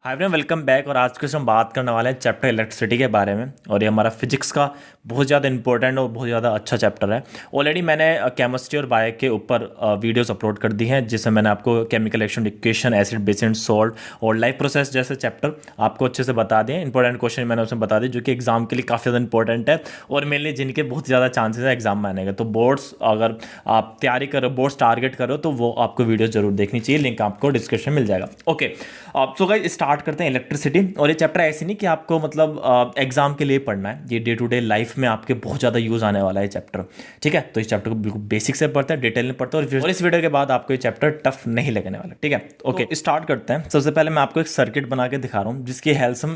Hi everyone, welcome back. और आज के हम बात करने वाले हैं चैप्टर इलेक्ट्रिसिटी के बारे में। और ये हमारा फिजिक्स का बहुत ज़्यादा इंपॉर्टेंट और बहुत ज़्यादा अच्छा चैप्टर है। ऑलरेडी मैंने केमिस्ट्री और बायो के ऊपर वीडियोस अपलोड कर दी हैं, जिसमें मैंने आपको chemical reaction, equation, acid base and salt और लाइफ प्रोसेस जैसे चैप्टर आपको अच्छे से बता दिए। इंपॉर्टेंट क्वेश्चन मैंने उसमें बता दिए जो कि एग्जाम के लिए काफ़ी ज़्यादा इंपॉर्टेंट है और मेनली जिनके बहुत ज़्यादा चांसेस है एग्जाम में आने के। तो बोर्ड्स अगर आप तैयारी करो, बोर्ड्स टारगेट करो, तो वो आपको वीडियो जरूर देखनी चाहिए। लिंक आपको डिस्क्रिप्शन में मिल जाएगा। ओके, सो गाइस स्टार्ट करते हैं इलेक्ट्रिसिटी। और ये चैप्टर ऐसे नहीं कि आपको मतलब एग्जाम के लिए पढ़ना है, ये डे टू डे लाइफ में आपके बहुत ज़्यादा यूज़ आने वाला है चैप्टर। ठीक है, तो इस चैप्टर को बिल्कुल बेसिक से पढ़ते हैं, डिटेल में पढ़ते हैं और इस वीडियो के बाद आपको ये चैप्टर टफ नहीं लगने वाला। ठीक है, ओके स्टार्ट करते हैं। सबसे पहले मैं आपको एक सर्किट बना के दिखा रहा हूँ जिसकी हेल्प से हम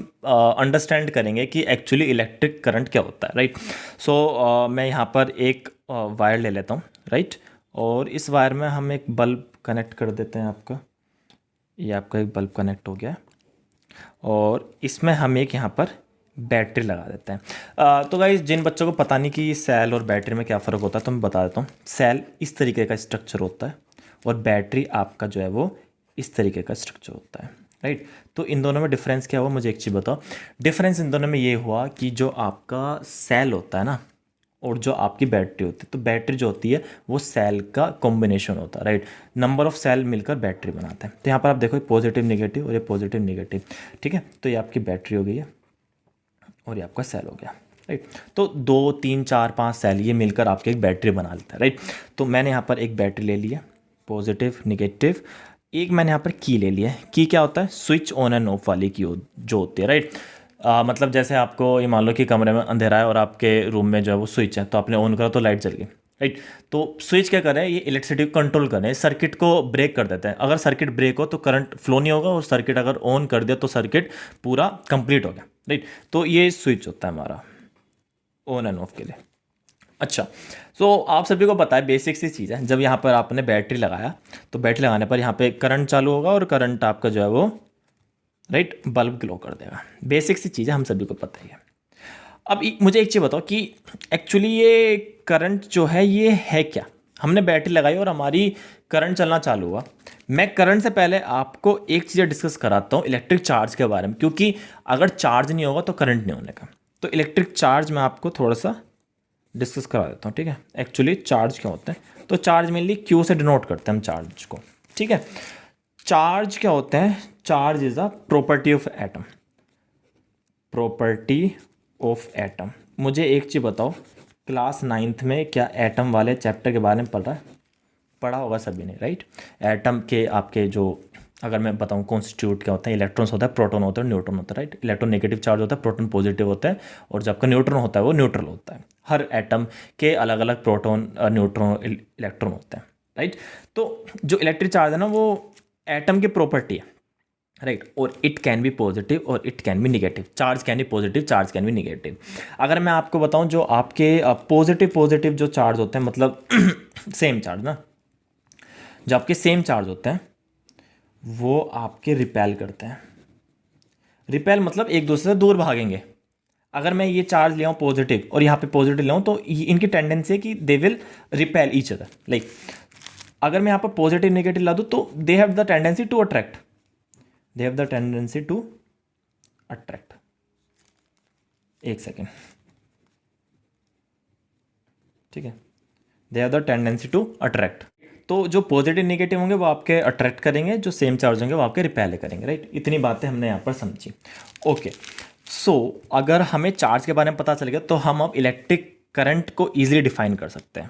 अंडरस्टैंड करेंगे कि एक्चुअली इलेक्ट्रिक करंट क्या होता है। राइट, सो मैं यहाँ पर एक वायर ले लेता हूँ। राइट, और इस वायर में हम एक बल्ब कनेक्ट कर देते हैं। आपका ये आपका एक बल्ब कनेक्ट हो गया और इसमें हम एक यहाँ पर बैटरी लगा देते हैं। तो गाइस जिन बच्चों को पता नहीं कि सेल और बैटरी में क्या फ़र्क होता है तो मैं बता देता हूँ। सेल इस तरीके का स्ट्रक्चर होता है और बैटरी आपका जो है वो इस तरीके का स्ट्रक्चर होता है। राइट, तो इन दोनों में डिफरेंस क्या हुआ, मुझे एक चीज़ बताओ। डिफरेंस इन दोनों में ये हुआ कि जो आपका सेल होता है ना और जो आपकी बैटरी होती है, तो बैटरी जो होती है वो सेल का कॉम्बिनेशन होता है। राइट, नंबर ऑफ सेल मिलकर बैटरी बनाते हैं। तो यहाँ पर आप देखो पॉजिटिव निगेटिव और ये पॉजिटिव निगेटिव। ठीक है, तो ये आपकी बैटरी हो गई है और ये आपका सेल हो गया। राइट, तो 2 3 4 5 सेल ये मिलकर आपकी एक बैटरी बना लेता है। राइट, तो मैंने यहाँ पर एक बैटरी ले ली है, पॉजिटिव निगेटिव। एक मैंने यहाँ पर की ले लिया है। की क्या होता है? स्विच ऑन एंड ऑफ वाली की जो होती है। राइट, मतलब जैसे आपको ये मान लो कि कमरे में अंधेरा है और आपके रूम में जो है वो स्विच है, तो आपने ऑन करा तो लाइट जल गई। राइट, तो स्विच क्या कर रहे हैं? ये इलेक्ट्रिसिटी को कंट्रोल कर रहे हैं, सर्किट को ब्रेक कर देते हैं। अगर सर्किट ब्रेक हो तो करंट फ्लो नहीं होगा और सर्किट अगर ऑन कर दिया तो सर्किट पूरा कंप्लीट हो गया। राइट, तो ये स्विच होता है हमारा ऑन एंड ऑफ के लिए। अच्छा, सो आप सभी को पता है बेसिक सी चीज़ है, जब यहाँ पर आपने बैटरी लगाया तो बैटरी लगाने पर यहाँ पे करंट चालू होगा और करंट आपका जो है वो राइट बल्ब ग्लो कर देगा। बेसिक सी चीज़ है, हम सभी को पता ही है। अब मुझे एक चीज़ बताओ कि एक्चुअली ये करंट जो है ये है क्या। हमने बैटरी लगाई और हमारी करंट चलना चालू हुआ। मैं करंट से पहले आपको एक चीज़ डिस्कस कराता हूँ इलेक्ट्रिक चार्ज के बारे में, क्योंकि अगर चार्ज नहीं होगा तो करंट नहीं होने का। तो इलेक्ट्रिक चार्ज मैं आपको थोड़ा सा डिस्कस करा देता हूँ। ठीक है, एक्चुअली चार्ज क्या होता है? तो चार्ज मेनली क्यू से डिनोट करते हैं हम चार्ज को। ठीक है, चार्ज क्या होते हैं? Charge is a property of atom. Property of atom. मुझे एक चीज़ बताओ, क्लास 9th में क्या एटम वाले चैप्टर के बारे में पढ़ा होगा सभी ने। राइट, एटम के आपके जो अगर मैं बताऊं कॉन्स्टिट्यूट क्या होता है, इलेक्ट्रॉन्स होता है, प्रोटॉन होता है, न्यूट्रॉन होता है। राइट, इलेक्ट्रॉन नेगेटिव चार्ज होता है, प्रोटॉन पॉजिटिव होता है और जो आपका न्यूट्रॉन होता है वो न्यूट्रल होता है। हर एटम के अलग अलग प्रोटॉन, न्यूट्रॉन, इलेक्ट्रॉन होते हैं। राइट, तो जो इलेक्ट्रिक चार्ज है ना वो एटम की प्रॉपर्टी है। राइट, और इट कैन बी पॉजिटिव और it can be negative. Charge can be positive, charge can be negative. अगर मैं आपको बताऊं जो आपके पॉजिटिव जो चार्ज होते हैं, मतलब सेम चार्ज ना, जो आपके सेम चार्ज होते हैं वो आपके रिपेल करते हैं। रिपेल मतलब एक दूसरे से दूर भागेंगे। अगर मैं ये चार्ज ले आऊँ पॉजिटिव और यहाँ पे पॉजिटिव ले आऊँ तो इनकी टेंडेंसी है कि they will repel each other. Like अगर मैं यहाँ पर पॉजिटिव नेगेटिव ला दूँ तो they have the tendency to attract. They have the tendency to attract। एक सेकेंड, ठीक है, they have the tendency to attract. तो जो पॉजिटिव नेगेटिव होंगे वो आपके अट्रैक्ट करेंगे, जो सेम चार्ज होंगे वो आपके रिपेल करेंगे। राइट, इतनी बातें हमने यहाँ पर समझी। ओके, सो अगर हमें चार्ज के बारे में पता चल गया तो हम अब इलेक्ट्रिक करंट को ईजिली डिफाइन कर सकते हैं।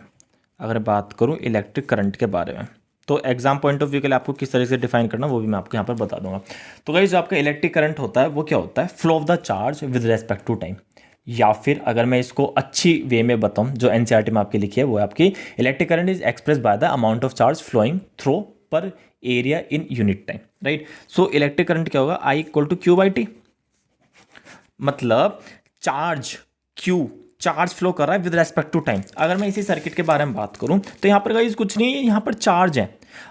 अगर बात करूँ इलेक्ट्रिक करंट के बारे में तो एग्जाम पॉइंट ऑफ व्यू के लिए आपको किस तरह से डिफाइन करना वो भी मैं आपको यहाँ पर बता दूंगा। तो गाइस जो आपका इलेक्ट्रिक करंट होता है वो क्या होता है? Flow of the charge with respect to time. या फिर अगर मैं इसको अच्छी वे में बताऊँ जो एनसीईआरटी में आपकी लिखी है वो है आपकी electric current is express by the amount of charge flowing through per area in unit time. Right, so electric current क्या होगा? I equal to Q by T. मतलब चार्ज क्यू, चार्ज फ्लो कर रहा है विद रेस्पेक्ट टू टाइम। अगर मैं इसी circuit के बारे में बात करूं तो यहाँ पर गाइस कुछ नहीं है, यहाँ पर चार्ज है।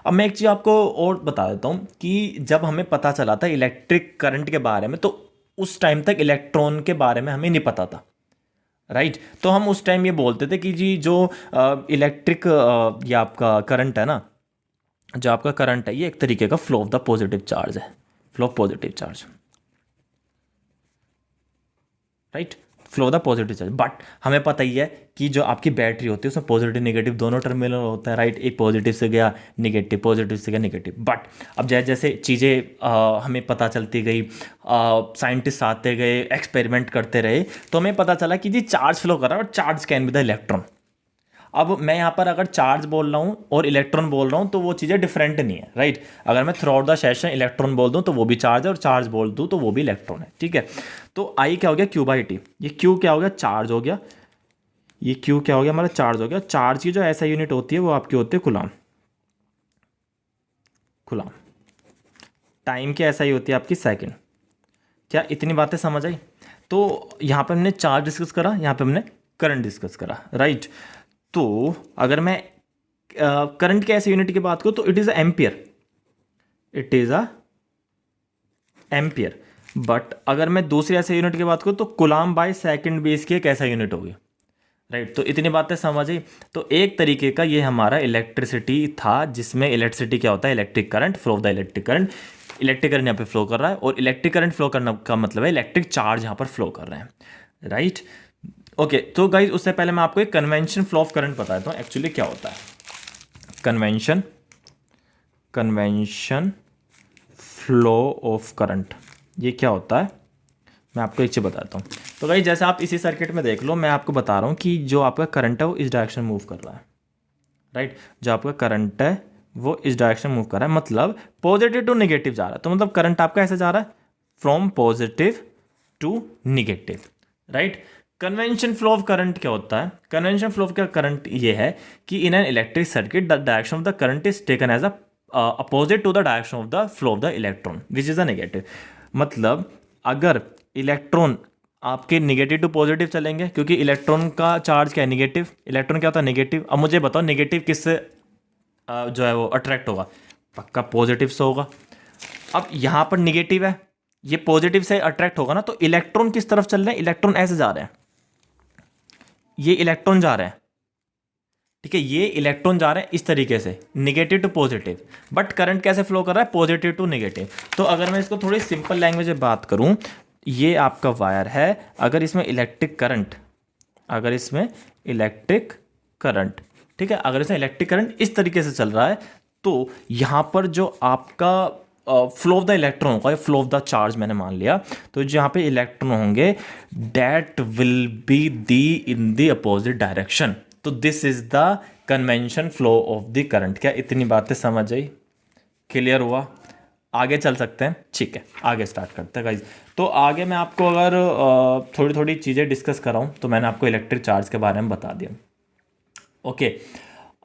अब मैं एक चीज़ आपको और बता देता हूँ कि जब हमें पता चला था इलेक्ट्रिक करंट के बारे में तो उस टाइम तक इलेक्ट्रॉन के बारे में हमें नहीं पता था। राइट, तो हम उस टाइम ये बोलते थे कि जी जो इलेक्ट्रिक या आपका करंट है ना, जो आपका करंट है ये एक तरीके का flow of the positive charge है। Flow of positive charge, right, flow of the positive charge. But हमें पता ही है कि जो आपकी बैटरी होती है उसमें पॉजिटिव नेगेटिव दोनों टर्मिनल होता है, राइट, एक पॉजिटिव से गया नेगेटिव, पॉजिटिव से गया नेगेटिव। बट अब जैसे जैसे चीज़ें हमें पता चलती गई, साइंटिस्ट आते गए, एक्सपेरिमेंट करते रहे, तो हमें पता चला कि जी चार्ज फ्लो कर रहा है और charge can be the electron. अब मैं यहाँ पर अगर चार्ज बोल रहा हूँ और इलेक्ट्रॉन बोल रहा हूँ तो वो चीज़ें डिफरेंट नहीं है, राइट। अगर मैं through out the session electron बोल दूँ तो वो भी चार्ज है, और चार्ज बोल दूँ तो वो भी इलेक्ट्रॉन है, ठीक है। तो आई क्या हो गया, क्यू बाई टी, ये क्यू क्या हो गया, चार्ज हो गया, ये क्यू क्या हो गया, हमारा चार्ज हो गया। चार्ज की जो ऐसा यूनिट होती है वो आपकी होती है कूलाम, कूलाम। टाइम की ऐसा ही होती है आपकी सेकेंड। क्या इतनी बातें समझ आई? तो यहाँ पे हमने चार्ज डिस्कस करा, यहाँ पे हमने करंट डिस्कस करा, राइट। तो अगर मैं करंट के ऐसे यूनिट की बात करूँ तो it is a ampere, it is a ampere. But अगर मैं दूसरी ऐसे यूनिट की बात करूँ तो कूलाम बाय सेकंड बेस की एक ऐसा यूनिट होगी, राइट। तो इतनी बातें समझ आई। तो एक तरीके का ये हमारा इलेक्ट्रिसिटी था, जिसमें इलेक्ट्रिसिटी क्या होता है, electric current, flow of the electric current. Electric current यहाँ पे फ्लो कर रहा है, और इलेक्ट्रिक करंट फ्लो करने का मतलब है इलेक्ट्रिक चार्ज यहाँ पर फ्लो कर रहे हैं, राइट। ओके, तो गाइज उससे पहले मैं आपको एक कन्वेंशन फ्लो ऑफ करंट बताता हूँ एक्चुअली क्या होता है। कन्वेंशन फ्लो ऑफ करंट, ये क्या होता है मैं आपको एक चीज़ बताता हूँ। तो गाइज जैसे आप इसी सर्किट में देख लो, मैं आपको बता रहा हूँ कि जो आपका करंट है वो इस डायरेक्शन मूव कर रहा है, राइट। जो आपका करंट है वो इस डायरेक्शन मूव कर रहा है, मतलब पॉजिटिव टू नेगेटिव जा रहा है। तो मतलब करंट आपका ऐसे जा रहा है, from positive to negative, right. Convention flow of current क्या होता है? कन्वेंशन फ्लो ऑफ करंट ये है कि in an electric circuit the direction of the current is taken as opposite to the direction of the flow of the electron which is the negative. मतलब अगर electron आपके negative to positive चलेंगे, क्योंकि electron का charge क्या है, negative. Electron क्या होता है, नेगेटिव। अब मुझे बताओ नेगेटिव किससे जो है वो अट्रैक्ट होगा? पक्का पॉजिटिव से होगा। अब यहाँ पर नेगेटिव है, ये पॉजिटिव से अट्रैक्ट होगा ना, तो इलेक्ट्रॉन किस तरफ चल रहे हैं? इलेक्ट्रॉन ऐसे जा रहे हैं, ये इलेक्ट्रॉन जा रहे हैं, ठीक है, ये इलेक्ट्रॉन जा रहे हैं इस तरीके से, negative to positive. But current कैसे फ्लो कर रहा है? Positive to negative. तो अगर मैं इसको थोड़ी सिंपल लैंग्वेज में बात करूं, ये आपका वायर है, अगर इसमें इलेक्ट्रिक करंट, अगर इसमें इलेक्ट्रिक करंट, ठीक है, अगर इसमें इलेक्ट्रिक करंट इस तरीके से चल रहा है, तो यहाँ पर जो आपका फ्लो ऑफ द इलेक्ट्रॉन होगा, फ्लो ऑफ द चार्ज मैंने मान लिया, तो जो यहाँ पे इलेक्ट्रॉन होंगे that will be the in the opposite direction. तो this is the convention flow of the current. क्या इतनी बातें समझ आई? क्लियर हुआ? आगे चल सकते हैं, ठीक है, आगे स्टार्ट करते हैं गाइज। तो आगे मैं आपको अगर थोड़ी थोड़ी चीज़ें डिस्कस कराऊँ, तो मैंने आपको इलेक्ट्रिक चार्ज के बारे में बता दिया, ओके।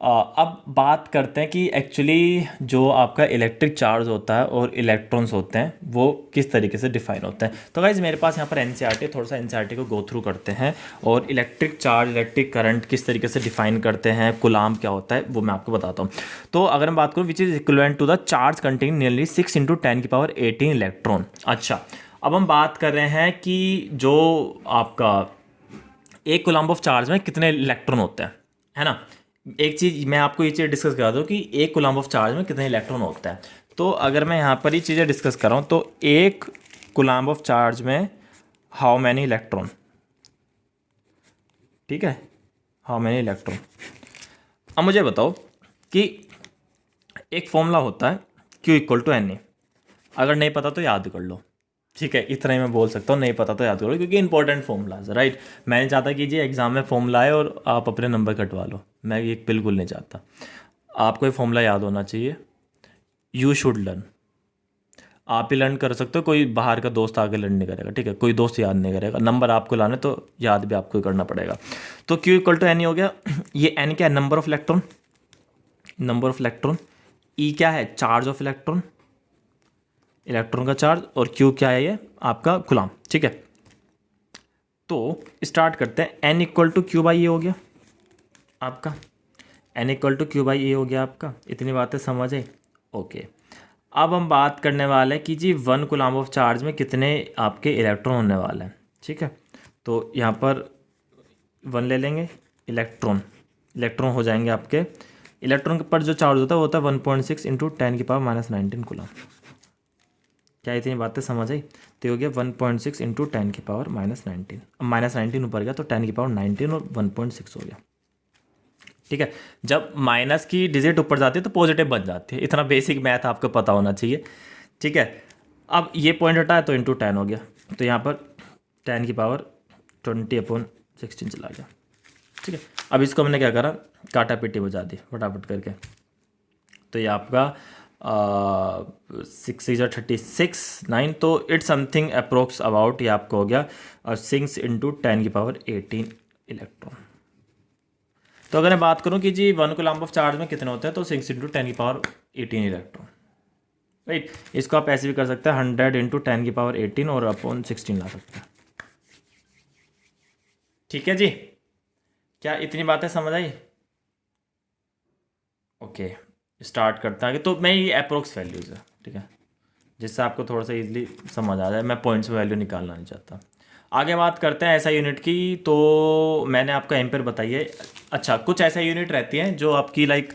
अब बात करते हैं कि एक्चुअली जो आपका इलेक्ट्रिक चार्ज होता है और इलेक्ट्रॉन्स होते हैं वो किस तरीके से डिफाइन होते हैं। तो गाइज मेरे पास यहाँ पर एनसीईआरटी, थोड़ा सा एनसीईआरटी को गो थ्रू करते हैं, और इलेक्ट्रिक चार्ज, इलेक्ट्रिक करंट किस तरीके से डिफाइन करते हैं, कूलाम क्या होता है वो मैं आपको बताता हूँ। तो अगर मैं बात करूँ which is equivalent to the charge containing nearly 6 × 10⁻18 electron. अच्छा, अब हम बात कर रहे हैं कि जो आपका एक कूलाम ऑफ चार्ज में कितने इलेक्ट्रॉन होते हैं, है ना। एक चीज़ मैं आपको ये चीज़ डिस्कस करा दूँ कि एक कूलाम ऑफ चार्ज में कितने इलेक्ट्रॉन होता है। तो अगर मैं यहाँ पर ये चीज़ें डिस्कस कर रहा हूँ, तो एक कूलाम ऑफ चार्ज में हाउ मैनी इलेक्ट्रॉन, ठीक है, हाउ मैनी इलेक्ट्रॉन। अब मुझे बताओ कि एक फॉर्मूला होता है Q = Na। अगर नहीं पता तो याद कर लो, ठीक है, इतना ही मैं बोल सकता हूँ, नहीं पता तो याद करो, क्योंकि इंपॉर्टेंट फॉर्मूलाज, राइट। मैं नहीं चाहता कि जी एग्जाम में फॉर्मूला आए और आप अपने नंबर कटवा लो, मैं ये बिल्कुल नहीं चाहता। आपको ये फॉर्मूला याद होना चाहिए, यू शुड लर्न। आप ही लर्न कर सकते हो, कोई बाहर का दोस्त आके लर्न नहीं करेगा, ठीक है, कोई दोस्त याद नहीं करेगा। नंबर आपको लाने तो याद भी आपको ही करना पड़ेगा। तो Q = N हो गया, ये N क्या है? Number of electron, number of electron. E क्या है? चार्ज ऑफ इलेक्ट्रॉन, इलेक्ट्रॉन का चार्ज। और Q क्या है? ये आपका कूलाम, ठीक है। तो स्टार्ट करते हैं। N = Q/A हो गया आपका, N = Q/A हो गया आपका। इतनी बातें समझ आई, ओके। अब हम बात करने वाले हैं कि जी 1 कूलाम ऑफ चार्ज में कितने आपके इलेक्ट्रॉन होने वाले हैं, ठीक है। तो यहाँ पर 1 ले लेंगे, इलेक्ट्रॉन हो जाएंगे आपके। इलेक्ट्रॉन पर जो चार्ज होता है वो होता है 1.6 × 10⁻⁻19 कूलाम। क्या इतनी बातें समझ आई? तो हो गया 1.6 इंटू 10⁻⁻19। अब -19 ऊपर गया तो 10⁻19 और 1.6 हो गया। ठीक है, जब माइनस की डिजिट ऊपर जाती है तो पॉजिटिव बन जाती है। इतना बेसिक मैथ आपको पता होना चाहिए। ठीक है, अब ये पॉइंट हटाया तो इंटू 10 हो गया, तो यहाँ पर 10⁻20/16 चला गया। ठीक है, अब इसको हमने क्या करा, काटा पीटी बजा दी फटाफट करके। तो ये आपका 6×36 9, तो इट्स समथिंग अप्रोक्स अबाउट ये आपको हो गया 6 इंटू 10⁻18 इलेक्ट्रॉन। तो अगर मैं बात करूं कि जी 1 कूलम्ब ऑफ चार्ज में कितने होते हैं, तो 6 इंटू 10⁻18 इलेक्ट्रॉन। राइट, इसको आप ऐसे भी कर सकते हैं 100 इंटू 10⁻18 और अपॉन 16 ला सकते हैं। ठीक है जी, क्या इतनी बातें समझ आई? ओके, स्टार्ट करता है। तो मैं ये अप्रोक्स वैल्यूज़ है, ठीक है, जिससे आपको थोड़ा सा इजीली समझ आ जाए। मैं पॉइंट्स में वैल्यू निकालना नहीं चाहता। आगे बात करते हैं ऐसा यूनिट की। तो मैंने आपको एम्पेयर बताई है। अच्छा, कुछ ऐसा यूनिट रहती हैं जो आपकी लाइक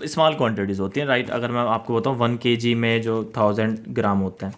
स्मॉल क्वांटिटीज़ होती हैं, राइट। अगर मैं आपको बताऊँ 1 kg में जो 1000 ग्राम होते हैं,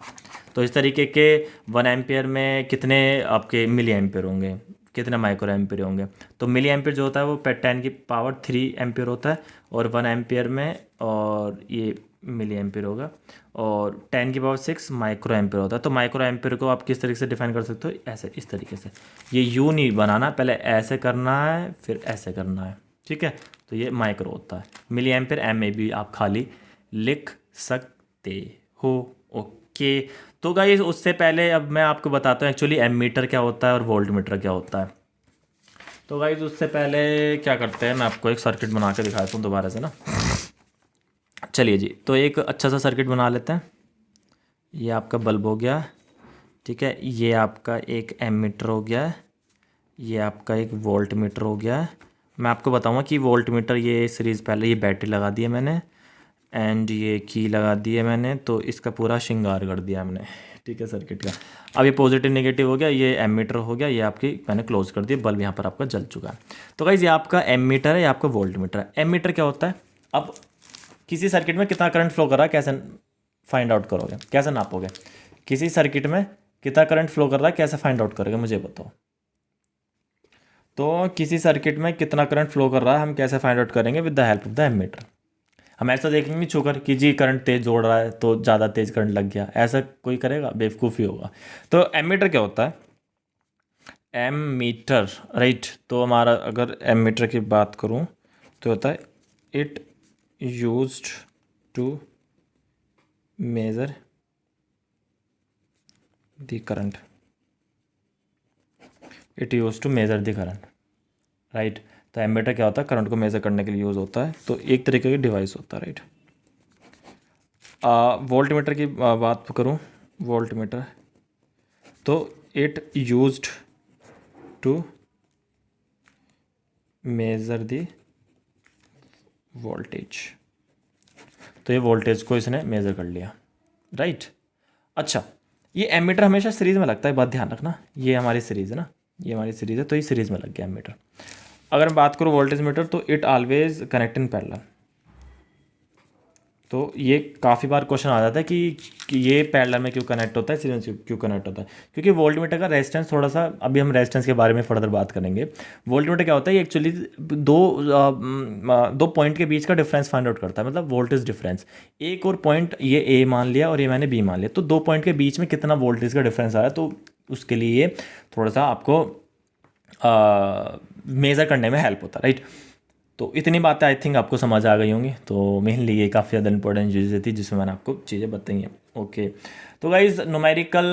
तो इस तरीके के 1 एम्पेयर में कितने आपके मिली एम्पेयर होंगे, कितने माइक्रो एम्पेयर होंगे। तो मिली एम्पेयर जो होता है वो 10⁻³ एम्पेयर होता है, और 1 एम्पेयर में, और ये मिली एम्पेयर होगा, और 10⁻6 माइक्रो एम्पेयर होता है। तो माइक्रो एम्पेयर को आप किस तरीके से डिफाइन कर सकते हो, ऐसे, इस तरीके से। ये यू नहीं बनाना, पहले ऐसे करना है फिर ऐसे करना है। ठीक है, तो ये माइक्रो होता है। मिली एम्पेयर एम में भी आप खाली लिख सकते हो। ओके, तो गाइस उससे पहले अब मैं आपको बताता हूँ एक्चुअली एमीटर क्या होता है और वोल्ट मीटर क्या होता है। तो गाइस उससे पहले क्या करते हैं, मैं आपको एक सर्किट बना के दिखाता हूँ दोबारा से ना। चलिए जी, तो एक अच्छा सा सर्किट बना लेते हैं। ये आपका बल्ब हो गया, ठीक है, ये आपका एक एमीटर हो गया, ये आपका एक वोल्ट मीटर हो गया। मैं आपको बताऊंगा कि वोल्ट मीटर ये सीरीज़, पहले ये बैटरी लगा दी है मैंने, एंड ये की लगा दी है मैंने, तो इसका पूरा श्रृंगार कर दिया हमने। ठीक है, सर्किट का। अब ये पॉजिटिव नेगेटिव हो गया, ये एमीटर हो गया, ये आपकी मैंने क्लोज कर दिया, बल्ब यहाँ पर आपका जल चुका है। तो गाइस ये आपका एमीटर है, ये आपका वोल्ट मीटर है। एमीटर क्या होता है, अब किसी सर्किट में कितना करंट फ्लो कर रहा है कैसे फाइंड आउट करोगे, कैसे नापोगे? किसी सर्किट में कितना करंट फ्लो कर रहा है कैसे फाइंड आउट करोगे, मुझे बताओ। तो किसी सर्किट में कितना करंट फ्लो कर रहा है हम कैसे फाइंड आउट करेंगे, with the help of the ammeter. हम ऐसा देखेंगे नहीं छूकर कि जी करंट तेज जोड़ रहा है तो ज़्यादा तेज करंट लग गया, ऐसा कोई करेगा? बेवकूफ़ी होगा। तो एमीटर क्या होता है, एमीटर, राइट। तो हमारा अगर एमीटर की बात करूं तो होता है it used to measure the current, it use to measure the current, right. तो एमीटर क्या होता है, करंट को मेजर करने के लिए यूज़ होता है, तो एक तरीके की डिवाइस होता है, राइट। वोल्ट मीटर की बात करूं, वोल्ट मीटर, तो it used to measure the voltage, तो ये वोल्टेज को इसने मेजर कर लिया, राइट। अच्छा, ये एमीटर हमेशा सीरीज़ में लगता है, बात ध्यान रखना। ये हमारी सीरीज़ है ना, ये हमारी सीरीज़ है, तो ये सीरीज़ में लग गया एमीटर। अगर मैं बात करूँ वोल्टेज मीटर, तो it always connect in parallel. तो ये काफ़ी बार क्वेश्चन आ जाता है कि ये पैरेलल में क्यों कनेक्ट होता है, सीरीज में क्यों कनेक्ट होता है, क्योंकि वोल्ट मीटर का रेजिस्टेंस थोड़ा सा, अभी हम रेजिस्टेंस के बारे में फर्दर बात करेंगे। वोल्ट मीटर क्या होता है, ये एक्चुअली दो पॉइंट के बीच का डिफरेंस फाइंड आउट करता है, मतलब वोल्टेज डिफरेंस। एक और पॉइंट ये ए मान लिया और ये मैंने बी मान लिया, तो 2 पॉइंट के बीच में कितना वोल्टेज का डिफरेंस आया, तो उसके लिए थोड़ा सा आपको मेज़र करने में हेल्प होता है, राइट। तो इतनी बातें आई थिंक आपको समझ आ गई होंगी। तो मेनली ये काफ़ी ज़्यादा इंपॉर्टेंट चीज़ें थी जिसमें मैंने आपको चीज़ें बताई हैं। ओके, तो गाइज़ न्यूमेरिकल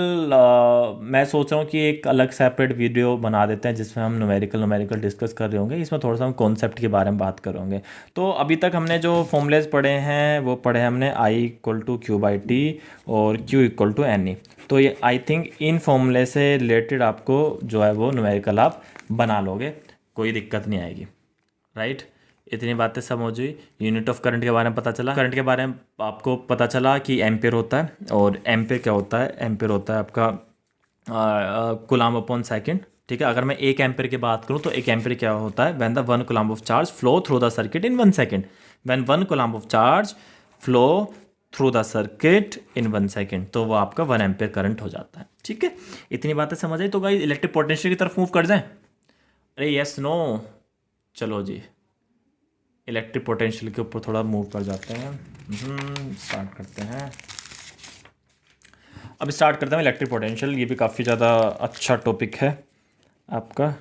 मैं सोच रहा हूँ कि एक अलग सेपरेट वीडियो बना देते हैं जिसमें हम न्यूमेरिकल डिस्कस कर रहे होंगे। इसमें थोड़ा सा हम कॉन्सेप्ट के बारे में बात कर रहे होंगे। तो अभी तक हमने जो फॉर्मूलेज पढ़े हैं वो पढ़े हमने I = Q/T और Q = NE। तो ये आई थिंक इन फॉर्मूले से रिलेटेड आपको जो है वो न्यूमेरिकल आप बना लोगे, कोई दिक्कत नहीं आएगी, राइट। इतनी बातें समझ हुई। यूनिट ऑफ करंट के बारे में पता चला, करंट के बारे में आपको पता चला कि एम्पेयर होता है, और एम्पेयर क्या होता है, एम्पेयर होता है आपका कूलम्ब/सेकंड। ठीक है, अगर मैं 1 एम्पेयर की बात करूं तो 1 एम्पेयर क्या होता है, when the 1 coulomb of charge flow through the circuit in 1 second. When 1 coulomb of charge flow through the circuit in 1 second, तो वो आपका 1 एम्पियर करंट हो जाता है। ठीक है, इतनी बातें समझ आई। तो गाइस इलेक्ट्रिक पोटेंशियल की तरफ मूव कर जाएं। अरे यस नो, चलो जी इलेक्ट्रिक पोटेंशियल के ऊपर थोड़ा मूव कर जाते हैं। स्टार्ट करते हैं। अब स्टार्ट करते हैं इलेक्ट्रिक पोटेंशियल। ये भी काफ़ी ज़्यादा अच्छा टॉपिक है आपका,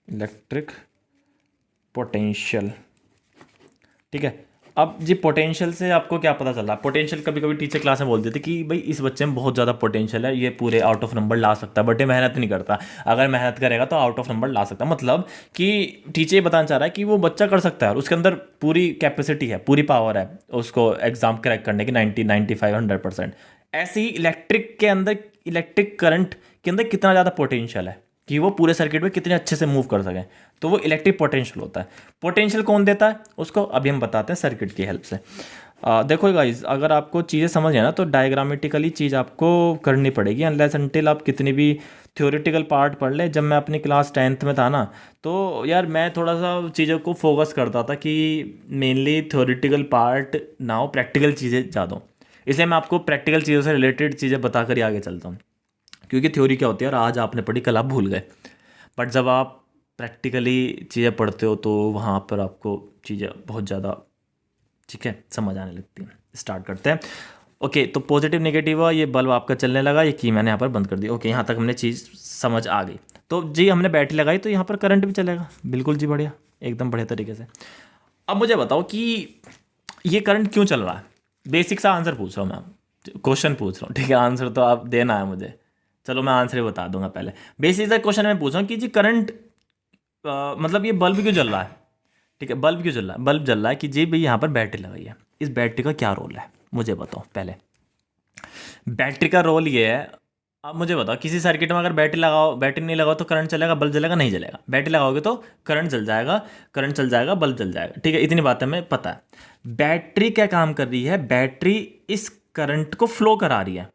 इलेक्ट्रिक पोटेंशियल। ठीक है, अब जी पोटेंशियल से आपको क्या पता चल रहा है? पोटेंशियल कभी कभी टीचर क्लास में बोल देते कि भाई इस बच्चे में बहुत ज़्यादा पोटेंशियल है, ये पूरे आउट ऑफ नंबर ला सकता है, बट ये मेहनत नहीं करता। अगर मेहनत करेगा तो आउट ऑफ नंबर ला सकता है। मतलब कि टीचर ये बताना चाह रहा है कि वो बच्चा कर सकता है और उसके अंदर पूरी कैपेसिटी है, पूरी पावर है उसको एग्जाम क्रैक करने की 90, 95, 100%। ऐसे ही इलेक्ट्रिक के अंदर, इलेक्ट्रिक करंट के अंदर कितना ज़्यादा पोटेंशियल है कि वो पूरे सर्किट में कितने अच्छे से मूव कर सकें, तो वो इलेक्ट्रिक पोटेंशियल होता है। पोटेंशियल कौन देता है उसको, अभी हम बताते हैं सर्किट की हेल्प से। देखो गाइज, अगर आपको चीज़ें समझ है ना तो डायग्रामेटिकली चीज़ आपको करनी पड़ेगी, अनलेस अनटिल आप कितनी भी थ्योरेटिकल पार्ट पढ़ ले। जब मैं अपनी क्लास 10th में था ना, तो यार मैं थोड़ा सा चीज़ों को फोकस करता था कि मेनली थ्योरेटिकल पार्ट ना हो, प्रैक्टिकल चीज़ें ज़्यादा हो। इसलिए मैं आपको प्रैक्टिकल चीज़ों से रिलेटेड चीज़ें बताकर ही आगे चलता हूँ, क्योंकि थ्योरी क्या होती है और आज आपने पढ़ी कल आप भूल गए, बट जब आप प्रैक्टिकली चीज़ें पढ़ते हो तो वहाँ पर आपको चीज़ें बहुत ज़्यादा, ठीक है, समझ आने लगती हैं। स्टार्ट करते हैं। ओके, तो पॉजिटिव नेगेटिव हुआ, ये बल्ब आपका चलने लगा, ये की मैंने यहाँ पर बंद कर दी। ओके, यहाँ तक हमने चीज़ समझ आ गई। तो जी हमने बैटरी लगाई तो यहाँ पर करंट भी चलेगा, बिल्कुल जी, बढ़िया, एकदम बढ़िया तरीके से। अब मुझे बताओ कि ये करंट क्यों चल रहा है? बेसिक सा आंसर पूछ रहा हूँ मैं, क्वेश्चन पूछ रहा हूँ, ठीक है, आंसर तो आप देना है मुझे। चलो मैं आंसर ही बता दूंगा। पहले बेसिक सा क्वेश्चन मैं पूछ रहा हूँ कि जी करंट मतलब ये बल्ब क्यों जल रहा है? ठीक है, बल्ब क्यों जल रहा है? बल्ब जल रहा है कि जी भाई यहाँ पर बैटरी लगाई है, इस बैटरी का क्या रोल है मुझे बताओ। पहले बैटरी का रोल ये है, अब मुझे बताओ किसी सर्किट में अगर बैटरी लगाओ, बैटरी नहीं लगाओ तो करंट चलेगा, बल्ब जलेगा? नहीं जलेगा। बैटरी लगाओगे तो करंट जल जाएगा, करंट चल जाएगा, बल्ब जल जाएगा। ठीक है, इतनी बातें हमें पता है। बैटरी क्या काम कर रही है? बैटरी इस करंट को फ्लो करा रही है।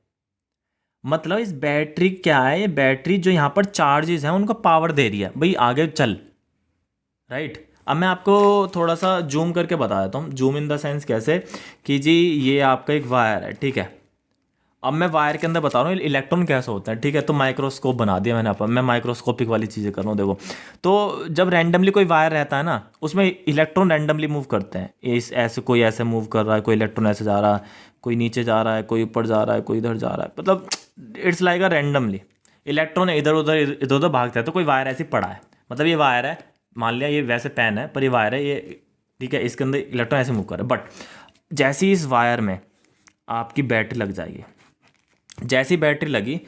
मतलब इस बैटरी क्या है, ये बैटरी जो यहाँ पर चार्जेस हैं उनको पावर दे रही है, भाई आगे चल, राइट। अब मैं आपको थोड़ा सा जूम करके बता देता हूँ। जूम इन द सेंस कैसे कि जी ये आपका एक वायर है, ठीक है। अब मैं वायर के अंदर बता रहा हूँ इलेक्ट्रॉन कैसे होता है, ठीक है। तो माइक्रोस्कोप बना दिया मैंने अपन, मैं माइक्रोस्कोपिक वाली चीज़ें कर रहा हूँ। देखो, तो जब रैंडमली कोई वायर रहता है ना, उसमें इलेक्ट्रॉन रैंडमली मूव करते हैं। इस ऐसे कोई ऐसे मूव कर रहा है, कोई इलेक्ट्रॉन ऐसे जा रहा है, कोई नीचे जा रहा है, कोई ऊपर जा रहा है, कोई इधर जा रहा है, मतलब it's like a randomly electron इधर उधर भागता है। तो कोई वायर ऐसी पड़ा है, मतलब ये वायर है, मान लिया ये वैसे पेन है पर ये वायर है, ये ठीक है, इसके अंदर इलेक्ट्रॉन ऐसे मूव कर रहा है। बट जैसे ही इस वायर में आपकी बैटरी लग जाएगी, जैसी बैटरी लगी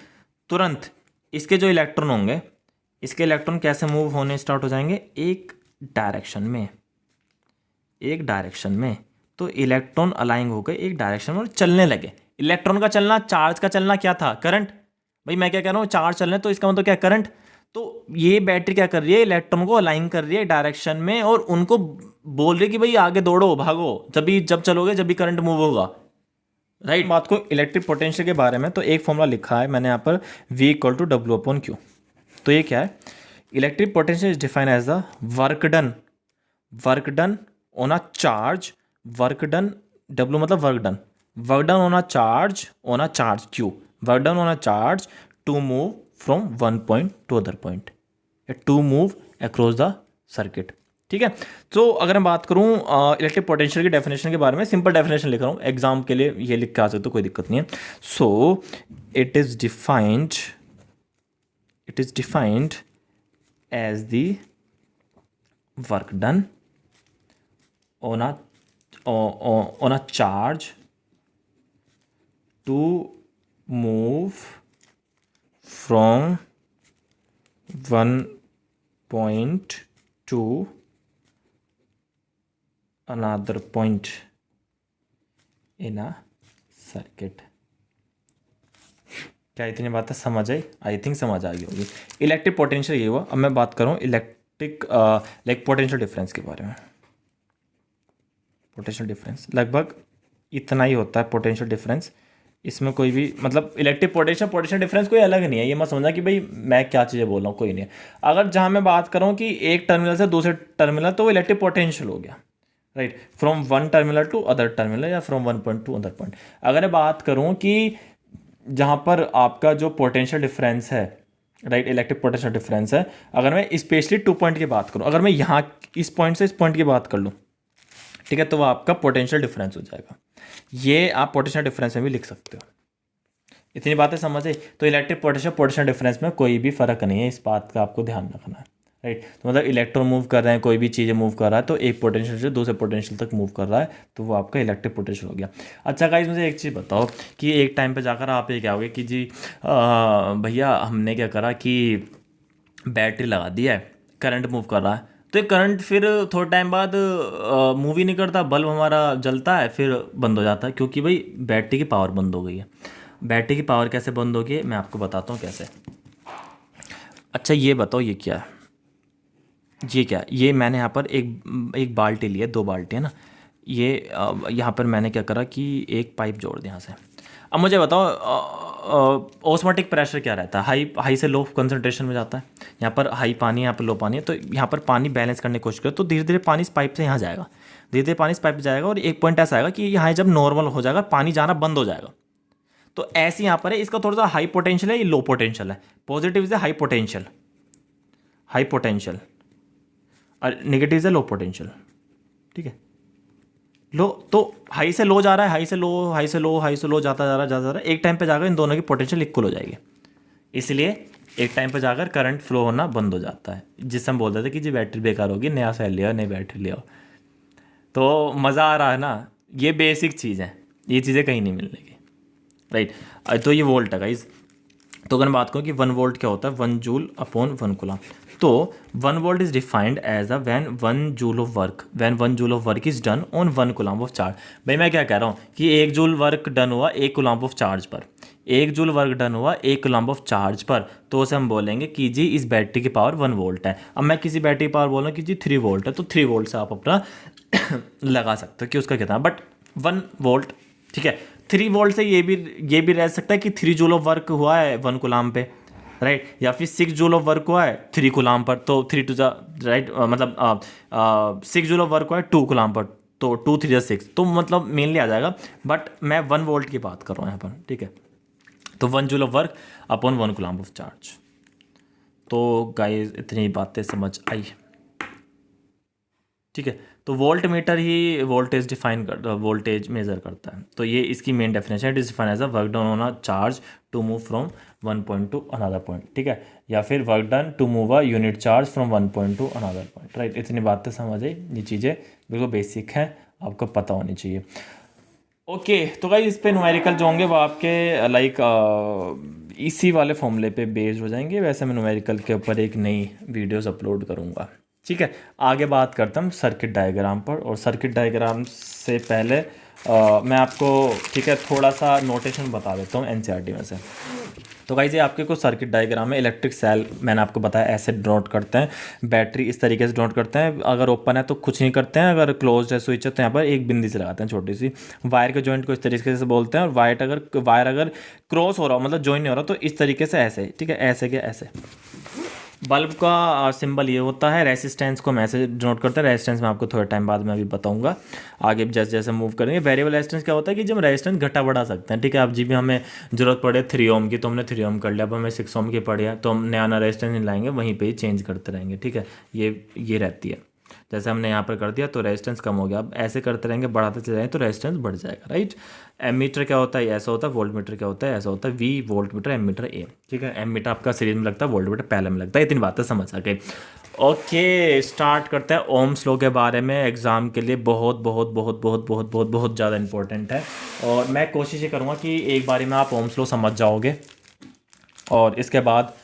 तुरंत इसके जो इलेक्ट्रॉन होंगे, इसके इलेक्ट्रॉन कैसे मूव होने स्टार्ट हो जाएंगे? एक डायरेक्शन में, एक डायरेक्शन में। तो इलेक्ट्रॉन अलाइंग हो गए एक डायरेक्शन में और चलने लगे। इलेक्ट्रॉन का चलना, चार्ज का चलना क्या था? करंट। भाई मैं क्या कह रहा हूँ, चार्ज चलने, तो इसका मतलब क्या? करंट। तो ये बैटरी क्या कर रही है? इलेक्ट्रॉन को अलाइन कर रही है डायरेक्शन में और उनको बोल रही है कि भाई आगे दौड़ो, भागो, जब चलोगे जब भी करंट मूव होगा, राइट। बात को इलेक्ट्रिक पोटेंशियल के बारे में, तो एक फॉर्मूला लिखा है मैंने यहाँ पर, V = W/Q। तो ये क्या है? Electric potential is defined as the work done on a charge, work done, W मतलब work done on a charge Q, work done on a charge to move from one point to other point, to move across the circuit. ठीक है, तो अगर मैं बात करूं electric potential की definition के बारे में, सिंपल डेफिनेशन लिख रहा हूं, एग्जाम के लिए ये लिख के आ सकते हो, कोई दिक्कत नहीं है। So it is defined as the work done on a charge to move from one point to another point in a circuit। क्या इतनी बातें समझ आई? आई थिंक समझ आ गई होगी। इलेक्ट्रिक पोटेंशियल ये हुआ। अब मैं बात करूँ इलेक्ट्रिक लाइक पोटेंशियल डिफरेंस के बारे में। पोटेंशियल डिफरेंस लगभग इतना ही होता है पोटेंशियल डिफरेंस, इसमें कोई भी मतलब इलेक्ट्रिक पोटेंशियल डिफरेंस कोई अलग नहीं है। ये मत समझना कि भाई मैं क्या चीज़ें बोल रहा हूँ, कोई नहीं है। अगर जहाँ मैं बात कर रहा हूँ कि एक टर्मिनल से दूसरे टर्मिनल, तो वो इलेक्ट्रिक पोटेंशियल हो गया, right, from one terminal to other terminal या from one point to other point. अगर मैं बात करूँ कि जहाँ पर आपका जो पोटेंशियल डिफरेंस है, राइट, इलेक्ट्रिक पोटेंशियल डिफरेंस है, अगर मैं स्पेशली 2 पॉइंट की बात करूँ, अगर मैं यहाँ इस पॉइंट से इस पॉइंट की बात कर लूँ, ठीक है, तो वो आपका पोटेंशियल डिफरेंस हो जाएगा। ये आप पोटेंशियल डिफरेंस में भी लिख सकते हो। इतनी बातें समझ आई। तो इलेक्ट्रिक पोटेंशियल पोटेंशियल डिफरेंस में कोई भी फ़र्क नहीं है, इस बात का आपको ध्यान रखना है, राइट। तो मतलब इलेक्ट्रॉन मूव कर रहे हैं, कोई भी चीज़ें मूव कर रहा है, तो एक पोटेंशियल से दूसरे पोटेंशियल तक मूव कर रहा है, तो वो आपका इलेक्ट्रिक पोटेंशियल हो गया। अच्छा गाइस, मुझे एक चीज़ बताओ कि एक टाइम पे जाकर आप ये क्या होगे कि जी भैया हमने क्या करा कि बैटरी लगा दी है, करंट मूव कर रहा है, तो ये करंट फिर थोड़े टाइम बाद मूव ही नहीं करता, बल्ब हमारा जलता है फिर बंद हो जाता है, क्योंकि भाई बैटरी की पावर बंद हो गई है। बैटरी की पावर कैसे बंद होगी, मैं आपको बताता हूँ कैसे। अच्छा ये बताओ, ये क्या है, ये क्या है? ये मैंने यहाँ पर एक बाल्टी ली है, 2 बाल्टी है ना, ये यहाँ पर मैंने क्या करा कि एक पाइप जोड़ दिया यहाँ से। अब मुझे बताओ ऑस्मोटिक प्रेशर क्या रहता है, हाई से लो कंसंट्रेशन में जाता है। यहाँ पर हाई पानी है, यहाँ पर लो पानी है, तो यहाँ पर पानी बैलेंस करने की कोशिश करो, तो धीरे धीरे पानी इस पाइप से यहाँ जाएगा, धीरे धीरे पानी इस पाइप से जाएगा, और एक पॉइंट ऐसा आएगा कि यहाँ जब नॉर्मल हो जाएगा, पानी जाना बंद हो जाएगा। तो ऐसे यहाँ पर है, इसका थोड़ा सा हाई पोटेंशियल है, ये लो पोटेंशियल है। पॉजिटिव से हाई पोटेंशियल, हाई पोटेंशियल, और नेगेटिव से लो पोटेंशियल, ठीक है। लो तो हाई से लो जा रहा है, हाई से लो, हाई से लो, हाई से लो जाता जा रहा है, जाता जा रहा है, एक टाइम पे जाकर इन दोनों की पोटेंशियल इक्वल हो जाएगी। इसलिए एक टाइम पे जाकर करंट फ्लो होना बंद हो जाता है, जिससे हम बोलते थे कि जी बैटरी बेकार होगी, नया सेल ले आओ, नई बैटरी ले आओ। तो मज़ा आ रहा है ना, ये बेसिक चीज़ है, ये चीज़ें कहीं नहीं मिलने की, राइट। तो ये वोल्ट है गाइज। तो अगर मैं बात करूँ कि 1 वोल्ट क्या होता है, 1 जूल अपॉन 1 कूलम। तो 1 volt is defined as a when 1 joule of work is done on 1 coulomb of charge. भाई मैं क्या कह रहा हूँ कि 1 जूल वर्क डन हुआ 1 कूलम ऑफ चार्ज पर, 1 जूल वर्क डन हुआ 1 कूलम ऑफ चार्ज पर, तो उसे हम बोलेंगे कि जी इस बैटरी की पावर 1 वोल्ट है। अब मैं किसी बैटरी की पावर बोल रहा हूँ कि जी 3 वोल्ट है, तो 3 वोल्ट से आप अपना लगा सकते हो कि उसका कितना, बट 1 वोल्ट, ठीक है। 3 वोल्ट से ये भी रह सकता है कि 3 जूल ऑफ वर्क हुआ है 1 कूलम पे, राइट, या फिर 6 जूल ऑफ वर्क हुआ है 3 कूलम पर, तो 3 टू जा राइट, मतलब 6 जूल ऑफ वर्क हुआ है 2 कूलम पर, तो 2 3 6, तो मतलब मेनली आ जाएगा। बट मैं 1 वोल्ट की बात कर रहा हूँ यहाँ पर, ठीक है। तो 1 joule of work upon 1 coulomb of charge. तो गाइस इतनी बातें समझ आई, ठीक है। तो वोल्ट मीटर ही वोल्टेज वोल्टेज मेजर करता है। तो ये इसकी मेन डेफिनेशन है, it is defined as a work done on a charge to move from 1 point to another point, ठीक है, या फिर work done to move a unit charge from 1 point to another point, right. इतनी बातें समझ आई, ये चीज़ें बिल्कुल बेसिक हैं, आपको पता होनी चाहिए। ओके, तो भाई इस पे न्यूमेरिकल जो होंगे वो आपके लाइक इसी वाले फॉर्मूले पे बेस्ड हो जाएंगे। वैसे मैं न्यूमेरिकल के ऊपर एक नई वीडियोस अपलोड करूँगा, ठीक है। आगे बात करता हूँ सर्किट डायग्राम पर, और सर्किट डायग्राम से पहले मैं आपको, ठीक है, थोड़ा सा नोटेशन बता देता हूँ एनसीईआरटी में से। तो गाइस ये आपके को सर्किट डायग्राम में इलेक्ट्रिक सेल मैंने आपको बताया ऐसे ड्रॉट करते हैं, बैटरी इस तरीके से ड्रॉट करते हैं, अगर ओपन है तो कुछ नहीं करते हैं, अगर क्लोज है स्विच है तो यहाँ पर एक बिंदी से लगाते हैं छोटी सी। वायर के जॉइंट को इस तरीके से बोलते हैं, और वायर अगर क्रॉस हो रहा हो, मतलब जॉइन नहीं हो रहा, तो इस तरीके से ऐसे, ठीक है, ऐसे के ऐसे। बल्ब का सिंबल ये होता है, रेसिस्टेंस को हम ऐसे डिनोट करते हैं। रेसिस्टेंस में आपको थोड़े टाइम बाद मैं अभी बताऊंगा, आगे जैसे जैसे मूव करेंगे। वेरिएबल रेसिस्टेंस क्या होता है कि जब रेसिस्टेंस घटा बढ़ा सकते हैं, ठीक है। अब जी भी हमें जरूरत पड़े 3 ओम की तो हमने 3 ओम कर लिया, अब हमें 6 ओम की पड़ी है तो हम नया नया रेसिस्टेंस नहीं लाएंगे, वहीं पे ही चेंज करते रहेंगे, ठीक है। ये रहती है, जैसे हमने यहाँ पर कर दिया तो रेजिस्टेंस कम हो गया, अब ऐसे करते रहेंगे, बढ़ाते चले जाएंगे तो रेजिस्टेंस बढ़ जाएगा, राइट। एमीटर क्या होता है, ऐसा होता है। वोल्ट मीटर क्या होता है, ऐसा होता है। V volt metre, M metre A, ठीक है। एम मीटर आपका सीरीज में लगता है, वोल्ट मीटर पहले में लगता है। इतनी बातें समझ सके। ओके, स्टार्ट करते हैं। ओम्स लॉ के बारे में एग्जाम के लिए बहुत बहुत बहुत बहुत बहुत बहुत बहुत ज़्यादा इंपॉर्टेंट है, और मैं कोशिश ये करूँगा कि एक बारी में आप ओम्स लॉ समझ जाओगे, और इसके बाद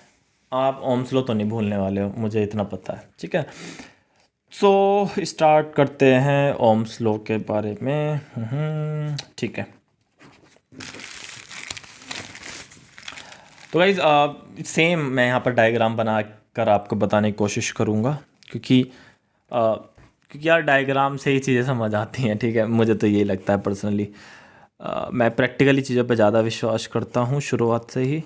आप ओम्स लॉ तो नहीं भूलने वाले हो, मुझे इतना पता है, ठीक है। सो स्टार्ट करते हैं ओम्स लॉ के बारे में, ठीक है। तो गाइज सेम मैं यहाँ पर डायग्राम बना कर आपको बताने की कोशिश करूँगा, क्योंकि यार डायग्राम से ही चीज़ें समझ आती हैं, ठीक है। मुझे तो यही लगता है पर्सनली, मैं प्रैक्टिकली चीज़ों पे ज़्यादा विश्वास करता हूँ शुरुआत से ही,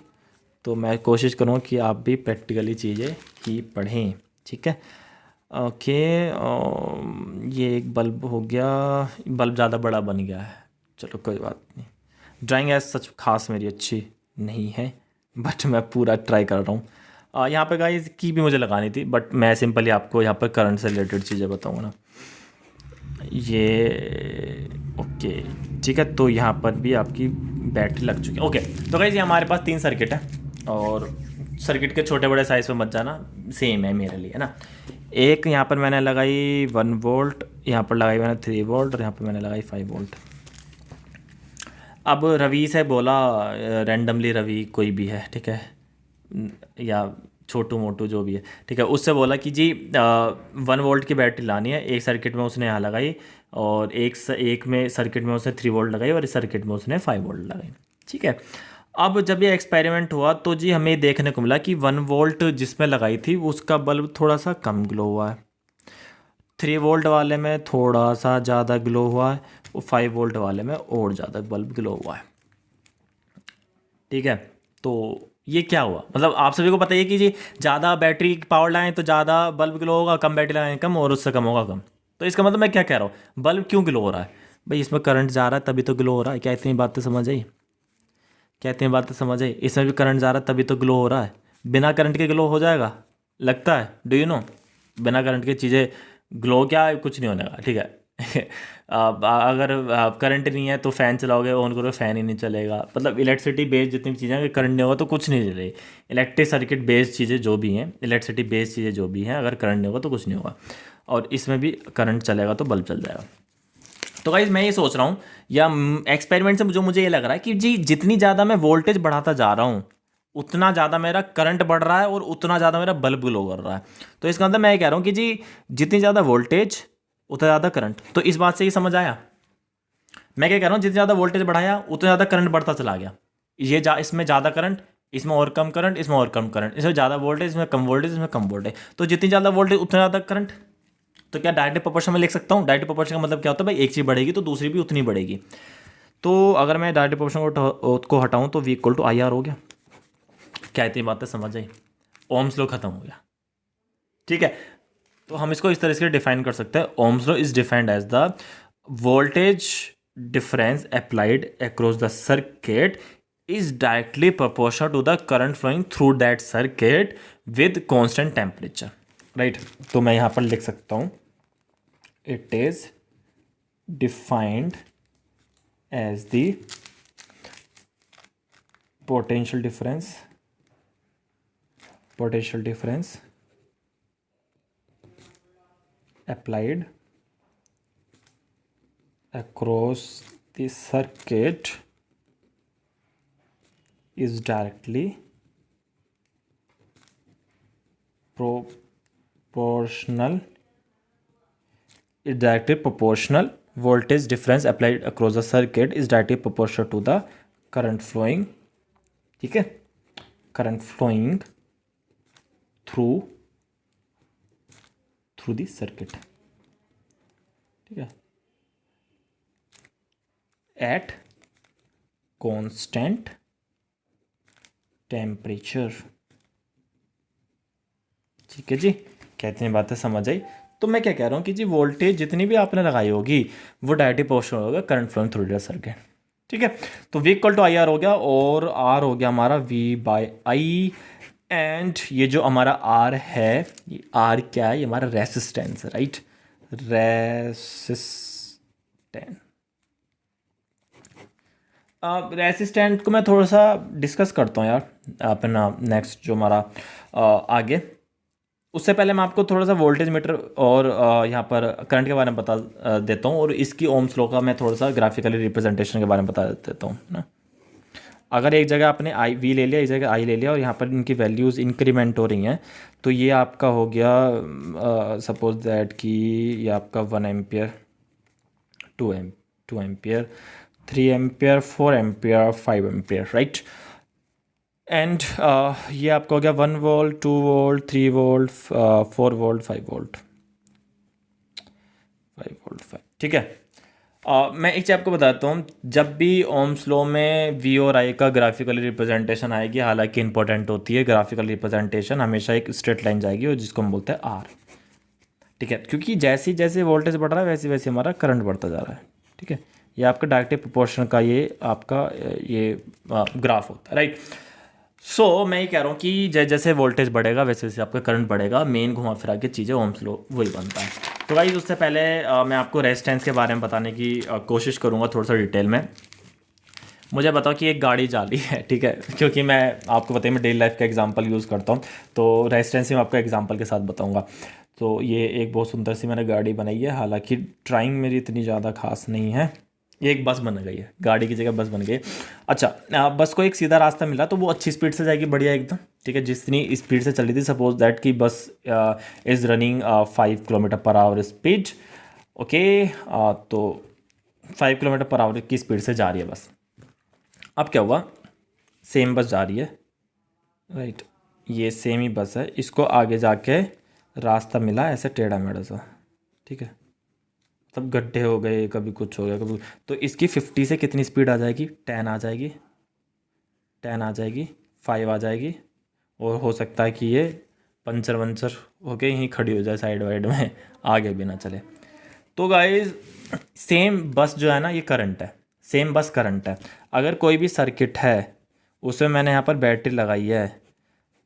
तो मैं कोशिश करूँगा कि आप भी प्रैक्टिकली चीज़ें ही पढ़ें, ठीक है। ओके। ये एक बल्ब हो गया, बल्ब ज़्यादा बड़ा बन गया है, चलो कोई बात नहीं। ड्राइंग एज सच खास मेरी अच्छी नहीं है, बट मैं पूरा ट्राई कर रहा हूँ। यहाँ पे गाइस की भी मुझे लगानी थी, बट मैं सिंपली आपको यहाँ पर करंट से रिलेटेड चीज़ें बताऊँगा ना। ये ओके ठीक है, तो यहाँ पर भी आपकी बैटरी लग चुकी है। ओके, तो गाइस ये हमारे पास 3 सर्किट है, और सर्किट के छोटे बड़े साइज़ पे मत जाना, सेम है मेरे लिए, है ना। एक यहाँ पर मैंने लगाई 1 वोल्ट, यहाँ पर लगाई मैंने 3 वोल्ट, और यहाँ पर मैंने लगाई 5 वोल्ट। अब रवि से बोला, रैंडमली रवि कोई भी है ठीक है, या छोटू मोटू जो भी है ठीक है, उससे बोला कि जी 1 वोल्ट की बैटरी लानी है। एक सर्किट में उसने यहाँ लगाई, और एक में सर्किट में उसने 3 वोल्ट लगाई, और इस सर्किट में उसने 5 वोल्ट लगाई, ठीक है। अब जब ये एक्सपेरिमेंट हुआ तो जी हमें देखने को मिला कि 1 वोल्ट जिसमें लगाई थी उसका बल्ब थोड़ा सा कम ग्लो हुआ है, 3 वोल्ट वाले में थोड़ा सा ज़्यादा ग्लो हुआ है, और 5 वोल्ट वाले में और ज़्यादा बल्ब ग्लो हुआ है, ठीक है। तो ये क्या हुआ, मतलब आप सभी को पता है कि जी ज़्यादा बैटरी पावर लाएं तो ज़्यादा बल्ब ग्लो होगा, कम बैटरी लगाएं कम, और उससे कम होगा कम। तो इसका मतलब मैं क्या कह रहा हूँ, बल्ब क्यों ग्लो हो रहा है भाई, इसमें करंट जा रहा है तभी तो ग्लो हो रहा है। क्या इतनी बातें समझ आई, क्या इतनी बातें समझ आई, इसमें भी करंट जा रहा है तभी तो ग्लो हो रहा है। बिना करंट के ग्लो हो जाएगा, लगता है, डू यू नो, बिना करंट की चीज़ें ग्लो क्या है, कुछ नहीं होने का, ठीक है। अगर करंट नहीं है तो फ़ैन चलाओगे, ऑन करोगे फ़ैन ही नहीं चलेगा। मतलब इलेक्ट्रिसिटी बेस्ड जितनी भी चीज़ें, अगर करंट नहीं होगा तो कुछ नहीं चलेगी। इलेक्ट्रिक सर्किट बेस्ड चीज़ें जो भी हैं, इलेक्ट्रिसिटी बेस्ड चीज़ें जो भी हैं, अगर करंट नहीं होगा तो कुछ नहीं होगा, और इसमें भी करंट चलेगा तो बल्ब चल जाएगा। तो गाइज मैं ये सोच रहा हूँ, या एक्सपेरिमेंट से जो मुझे ये लग रहा है कि जी जितनी ज़्यादा मैं वोल्टेज बढ़ाता जा रहा हूँ, उतना ज़्यादा मेरा करंट बढ़ रहा है, और उतना ज़्यादा मेरा बल्ब ग्लो कर रहा है। तो इसका मतलब मैं ये कह रहा हूँ कि जी जितनी ज़्यादा वोल्टेज उतना ज़्यादा करंट। तो इस बात से ये समझ आया, मैं क्या कह रहा हूँ, जितनी ज़्यादा वोल्टेज बढ़ाया उतना ज़्यादा करंट बढ़ता चला गया। इसमें ज़्यादा करंट, इसमें और कम करंट, इसमें और कम करंट, इसमें ज़्यादा वोल्टेज, इसमें कम वोल्टेज, इसमें कम वोल्टेज। तो जितनी ज़्यादा वोल्टेज उतना ज़्यादा करंट। तो क्या डायरेक्ट प्रोपोर्शन में लिख सकता हूँ, डायरेक्ट प्रोपोर्शन का मतलब क्या होता है भाई, एक चीज़ बढ़ेगी तो दूसरी भी उतनी बढ़ेगी। तो अगर मैं डायरेक्ट प्रोपोर्शन को हटाऊँ तो V equal to I R हो गया। क्या इतनी बातें समझ आई, ओम्स लॉ खत्म हो गया, ठीक है। तो हम इसको इस तरह से डिफाइन कर सकते हैं, Ohm's law is defined as the voltage difference applied across the circuit is directly proportional to the current flowing through that circuit with constant temperature, right? तो मैं यहाँ पर लिख सकता हूँ, it is defined as the potential difference applied across the circuit is directly proportional voltage difference applied across the circuit is directly proportional to the current flowing, ठीक है, current flowing through the circuit, ठीक है, at constant temperature, ठीक है जी। कहते हैं बातें समझ आई। तो मैं क्या कह रहा हूँ कि जी वोल्टेज जितनी भी आपने लगाई होगी वो डायरेक्टली प्रोपोर्शनल होगा current flowing through the circuit, ठीक है। तो V equal to I R हो गया, और R हो गया हमारा V बाई आई, एंड ये जो हमारा R है, ये R क्या है, ये हमारा रेसिस्टेंस है, राइट, रेसिस्टेंस। रेसिस्टेंट को मैं थोड़ा सा डिस्कस करता हूँ यार अपना नेक्स्ट जो हमारा आगे। उससे पहले मैं आपको थोड़ा सा वोल्टेज मीटर और यहाँ पर करंट के बारे में बता देता हूँ, और इसकी ओम्स लॉ का मैं थोड़ा सा ग्राफिकली रिप्रेजेंटेशन के बारे में बता देता हूँ ना। अगर एक जगह आपने आई वी ले लिया, एक जगह आई ले लिया, और यहाँ पर इनकी वैल्यूज़ इंक्रीमेंट हो रही हैं, तो ये आपका हो गया सपोज दैट कि ये आपका 1 ampere, 2 ampere, 3 ampere, 4 ampere, 5 ampere, right. And ये आपका हो गया 1 volt, 2 volt, 3 volt, 4 volt, 5 volt, 5, ठीक है। मैं एक चीज़ आपको बताता हूँ, जब भी ओम्स लॉ में V और I का ग्राफिकली रिप्रेजेंटेशन आएगी, हालांकि इंपॉर्टेंट होती है ग्राफिकल रिप्रेजेंटेशन, हमेशा एक स्ट्रेट लाइन जाएगी और जिसको हम बोलते हैं R। ठीक है, क्योंकि जैसे जैसे वोल्टेज बढ़ रहा है वैसे वैसे हमारा करंट बढ़ता जा रहा है। ठीक है, ये आपका डायरेक्टली प्रोपोर्शनल का ये आपका ये ग्राफ होता है, राइट। सो मैं ये कह रहा हूँ कि जैसे वोल्टेज बढ़ेगा वैसे वैसे आपका करंट बढ़ेगा, मेन घुमा फिरा के चीज़ें ओम्स लॉ वही बनता है। तो गाइस उससे पहले मैं आपको रेजिस्टेंस के बारे में बताने की कोशिश करूँगा थोड़ा सा डिटेल में। मुझे बताओ कि एक गाड़ी जा रही है, ठीक है, क्योंकि मैं आपको बताइए मैं डेली लाइफ का एग्जांपल यूज़ करता हूँ, तो रेजिस्टेंस ही मैं आपको एग्जांपल के साथ बताऊँगा। तो ये एक बहुत सुंदर सी मैंने गाड़ी बनाई है, हालांकि ड्राइंग मेरी इतनी ज़्यादा खास नहीं है। ये एक बस बन गई है, गाड़ी की जगह बस बन गई है। अच्छा, बस को एक सीधा रास्ता मिला तो वो अच्छी स्पीड से जाएगी, बढ़िया एकदम, ठीक है, जितनी स्पीड से चल रही थी। सपोज दैट कि बस is running 5 kilometre per hour speed, okay. तो 5 किलोमीटर पर आवर की स्पीड से जा रही है बस। अब क्या हुआ, सेम बस जा रही है, राइट, ये सेम ही बस है, इसको आगे जाके रास्ता मिला ऐसे टेढ़ा मेढ़ा सा, ठीक है, तब गड्ढे हो गए, कभी कुछ हो गया कभी, तो इसकी 50 से कितनी स्पीड आ जाएगी, 10 आ जाएगी, 10 आ जाएगी, 5 आ जाएगी, और हो सकता है कि ये पंचर वंचर हो के यहीं खड़ी हो जाए साइड वाइड में, आगे भी ना चले। तो गाइस सेम बस जो है ना, ये करंट है, सेम बस करंट है। अगर कोई भी सर्किट है उसमें मैंने यहाँ पर बैटरी लगाई है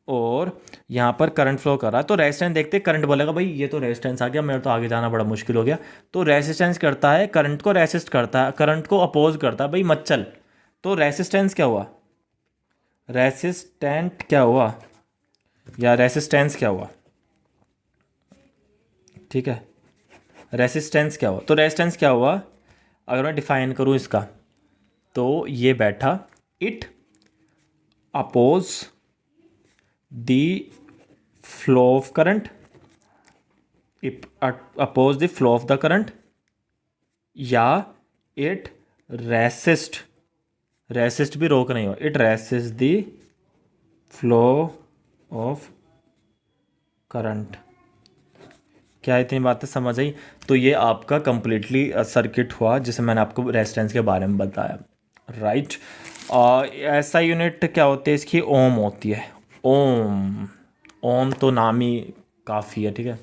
और यहाँ पर करंट फ्लो कर रहा है, तो रेजिस्टेंस देखते करंट बोलेगा भाई ये तो रेजिस्टेंस आ गया, मेरे तो आगे जाना बड़ा मुश्किल हो गया। तो रेजिस्टेंस करता है, करंट को रेसिस्ट करता है, करंट को अपोज करता है, भाई मत चल। तो रेसिस्टेंस क्या हुआ, रेसिस्टेंट क्या हुआ, या रेसिस्टेंस क्या हुआ, ठीक है, रेसिस्टेंस क्या हुआ। तो रेजिस्टेंस क्या हुआ, अगर मैं डिफाइन करूँ इसका, तो ये बैठा, it oppose the flow of current, it oppose the flow of the current, या इट रेसिस्ट, रेसिस्ट भी रोक नहीं हो, it resist the flow of current. क्या इतनी बातें समझ आई। तो ये आपका कंप्लीटली सर्किट हुआ जिसे मैंने आपको रेजिस्टेंस के बारे में बताया, राइट। ऐसा यूनिट क्या होती है इसकी, ओम होती है, ओम। ओम तो नाम ही काफ़ी है, ठीक है।